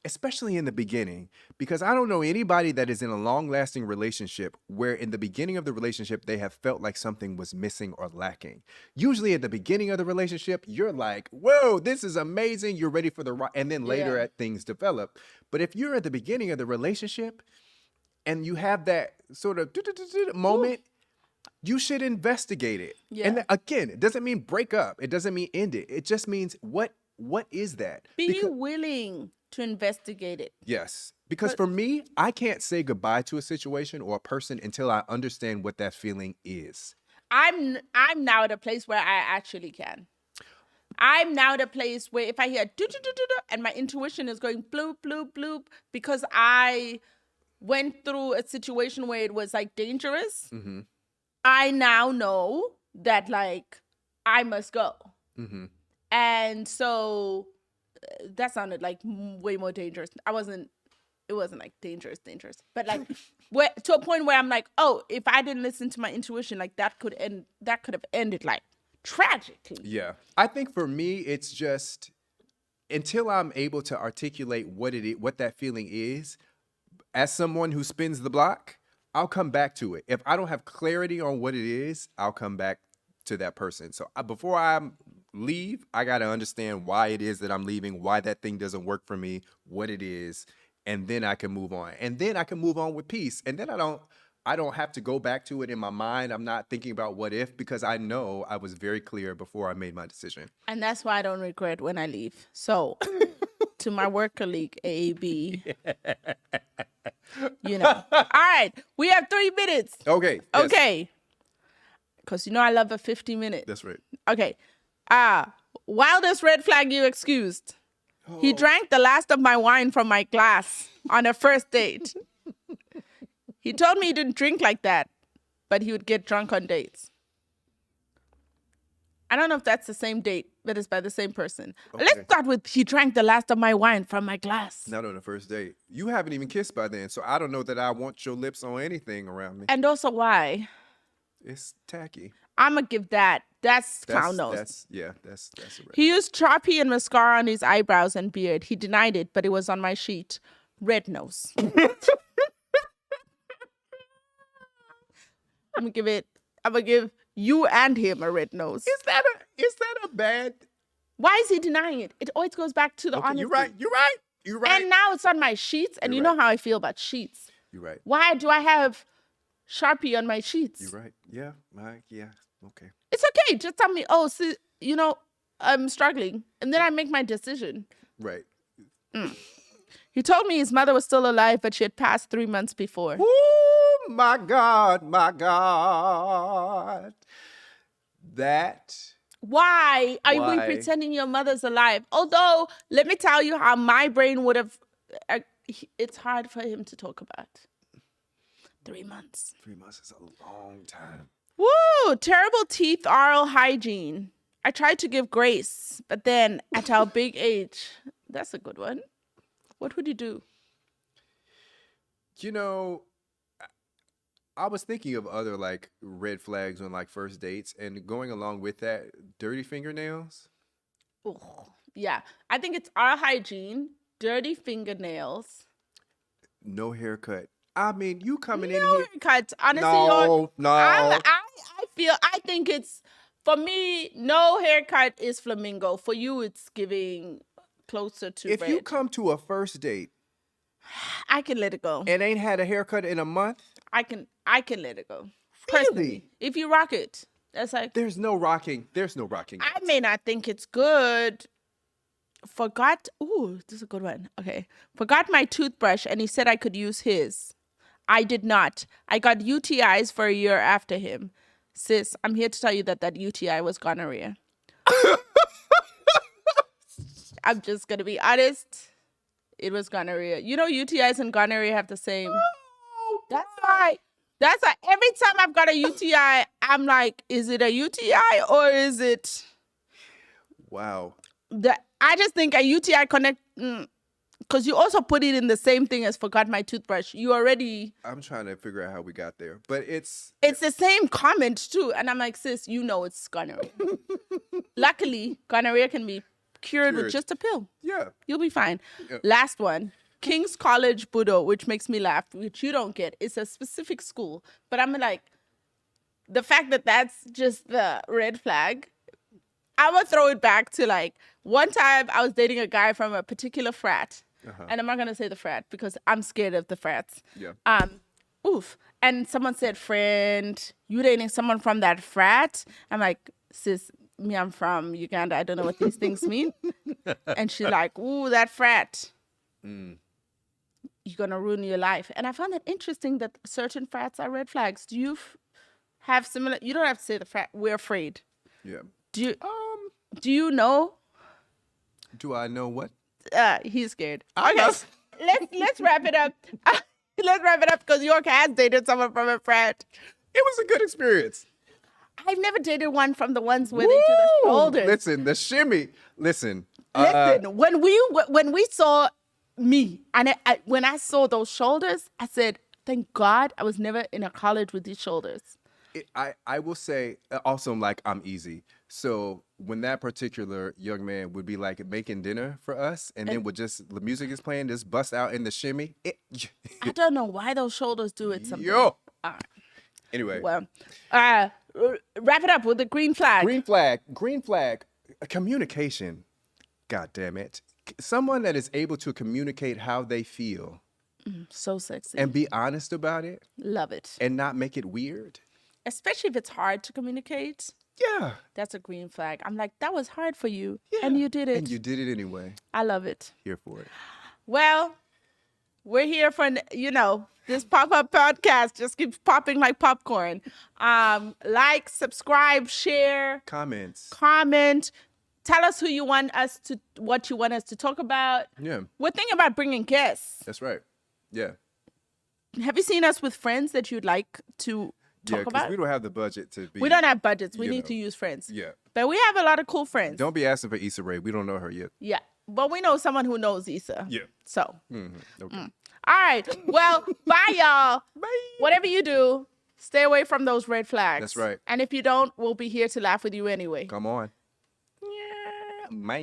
Speaker 2: especially in the beginning, because I don't know anybody that is in a long-lasting relationship where in the beginning of the relationship they have felt like something was missing or lacking. Usually at the beginning of the relationship, you're like, whoa, this is amazing, you're ready for the ride, and then later
Speaker 1: Yeah.
Speaker 2: things develop. But if you're at the beginning of the relationship and you have that sort of moment, you should investigate it.
Speaker 1: Yeah.
Speaker 2: And again, it doesn't mean break up. It doesn't mean end it. It just means what is that?
Speaker 1: Be willing to investigate it.
Speaker 2: Yes. Because for me, I can't say goodbye to a situation or a person until I understand what that feeling is.
Speaker 1: I'm now at a place where I actually can. I'm now at a place where if I hear and my intuition is going bloop, bloop, bloop, because I went through a situation where it was like dangerous, I now know that like I must go. And so that sounded like way more dangerous. It wasn't like dangerous, but like to a point where I'm like, oh, if I didn't listen to my intuition, like that could have ended like tragically.
Speaker 2: Yeah. I think for me, it's just until I'm able to articulate what that feeling is, as someone who spins the block, I'll come back to it. If I don't have clarity on what it is, I'll come back to that person. So before I leave, I got to understand why it is that I'm leaving, why that thing doesn't work for me, what it is, and then I can move on. And then I can move on with peace. And then I don't have to go back to it in my mind. I'm not thinking about what if, because I know I was very clear before I made my decision.
Speaker 1: And that's why I don't regret when I leave. So to my work colleague, AAB, you know. All right. We have 3 minutes.
Speaker 2: Okay. Yes.
Speaker 1: Okay. Because you know I love a 50-minute.
Speaker 2: That's right.
Speaker 1: Okay. Wildest red flag you excused. He drank the last of my wine from my glass on a first date. He told me he didn't drink like that, but he would get drunk on dates. I don't know if that's the same date, but it's by the same person. Okay. Let's start with he drank the last of my wine from my glass.
Speaker 2: Not on the first date. You haven't even kissed by then, so I don't know that I want your lips on anything around me.
Speaker 1: And also why?
Speaker 2: It's tacky.
Speaker 1: I'm going to give that. That's clown nose.
Speaker 2: That's a red.
Speaker 1: He used Sharpie and mascara on his eyebrows and beard. He denied it, but it was on my sheet. Red nose. I'm gonna give you and him a red nose.
Speaker 2: Is that a bad?
Speaker 1: Why is he denying it? It always goes back to the honesty.
Speaker 2: You're right.
Speaker 1: And now it's on my sheets, and you know how I feel about sheets.
Speaker 2: You're right.
Speaker 1: Why do I have Sharpie on my sheets?
Speaker 2: You're right. Yeah. Yeah. Okay.
Speaker 1: It's okay. Just tell me, oh, see, I'm struggling. And then I make my decision.
Speaker 2: Right.
Speaker 1: He told me his mother was still alive, but she had passed 3 months before.
Speaker 2: Oh, my God. That.
Speaker 1: Why are we
Speaker 2: Why?
Speaker 1: pretending your mother's alive? Although, let me tell you how my brain would have. It's hard for him to talk about. 3 months.
Speaker 2: 3 months is a long time.
Speaker 1: Woo! Terrible teeth, oral hygiene. I tried to give grace, but then at our big age, that's a good one. What would you do?
Speaker 2: You know, I was thinking of other like red flags on like first dates, and going along with that, dirty fingernails.
Speaker 1: Ooh, yeah, I think it's oral hygiene, dirty fingernails.
Speaker 2: No haircut. I mean, you coming in
Speaker 1: No
Speaker 2: here.
Speaker 1: haircuts. Honestly,
Speaker 2: No.
Speaker 1: I think it's, for me, no haircut is flamingo. For you, it's giving closer to
Speaker 2: If
Speaker 1: red.
Speaker 2: you come to a first date
Speaker 1: I can let it go.
Speaker 2: and ain't had a haircut in a month,
Speaker 1: I can let it go.
Speaker 2: Really?
Speaker 1: Personally, if you rock it, that's like,
Speaker 2: there's no rocking. There's no rocking.
Speaker 1: I may not think it's good. Ooh, this is a good one. Okay. Forgot my toothbrush and he said I could use his. I did not. I got UTIs for a year after him. Sis, I'm here to tell you that UTI was gonorrhea. I'm just going to be honest. It was gonorrhea. You know, UTIs and gonorrhea have the same. That's why every time I've got a UTI, I'm like, is it a UTI or is it...
Speaker 2: Wow.
Speaker 1: I just think a UTI connect... Because you also put it in the same thing as forgot my toothbrush. You already...
Speaker 2: I'm trying to figure out how we got there. But it's
Speaker 1: the same comment too. And I'm like, sis, you know it's gonorrhea. Luckily, gonorrhea can be cured with just a pill.
Speaker 2: Yeah.
Speaker 1: You'll be fine.
Speaker 2: Yeah.
Speaker 1: Last one. King's College Budo, which makes me laugh, which you don't get. It's a specific school. But I'm like, the fact that that's just the red flag, I would throw it back to like, one time I was dating a guy from a particular frat. And I'm not going to say the frat because I'm scared of the frats.
Speaker 2: Yeah.
Speaker 1: And someone said, friend, you dating someone from that frat? I'm like, sis, I'm from Uganda. I don't know what these things mean. And she's like, ooh, that frat. You're going to ruin your life. And I found it interesting that certain frats are red flags. Do you have similar? You don't have to say the frat. We're afraid.
Speaker 2: Yeah.
Speaker 1: Do you know?
Speaker 2: Do I know what?
Speaker 1: He's scared.
Speaker 2: I
Speaker 1: Okay, let's wrap it up. Let's wrap it up because York has dated someone from a frat.
Speaker 2: It was a good experience.
Speaker 1: I've never dated one from the ones where they do the shoulders.
Speaker 2: Listen, the shimmy. Listen.
Speaker 1: When we saw me and when I saw those shoulders, I said, "Thank God I was never in a college with these shoulders."
Speaker 2: I will say also, like, I'm easy. So when that particular young man would be like making dinner for us and then would just, the music is playing, just bust out in the shimmy.
Speaker 1: I don't know why those shoulders do it something.
Speaker 2: Yo. Anyway.
Speaker 1: Well, wrap it up with the green flag.
Speaker 2: Green flag. Communication. God damn it. Someone that is able to communicate how they feel.
Speaker 1: So sexy.
Speaker 2: And be honest about it.
Speaker 1: Love it.
Speaker 2: And not make it weird.
Speaker 1: Especially if it's hard to communicate.
Speaker 2: Yeah.
Speaker 1: That's a green flag. I'm like, that was hard for you.
Speaker 2: Yeah.
Speaker 1: And you did it.
Speaker 2: And you did it anyway.
Speaker 1: I love it.
Speaker 2: Here for it.
Speaker 1: Well, we're here for, this pop-up podcast just keeps popping like popcorn. Like, subscribe, share.
Speaker 2: Comment.
Speaker 1: Tell us what you want us to talk about.
Speaker 2: Yeah.
Speaker 1: We're thinking about bringing guests.
Speaker 2: That's right. Yeah.
Speaker 1: Have you seen us with friends that you'd like to talk about?
Speaker 2: We don't have the budget to be.
Speaker 1: We don't have budgets. We need to use friends.
Speaker 2: Yeah.
Speaker 1: But we have a lot of cool friends.
Speaker 2: Don't be asking for Issa Rae. We don't know her yet.
Speaker 1: Yeah. But we know someone who knows Issa.
Speaker 2: Yeah.
Speaker 1: So.
Speaker 2: Okay.
Speaker 1: All right. Well, bye, y'all.
Speaker 2: Bye.
Speaker 1: Whatever you do, stay away from those red flags.
Speaker 2: That's right.
Speaker 1: And if you don't, we'll be here to laugh with you anyway.
Speaker 2: Come on. Yeah. Bye.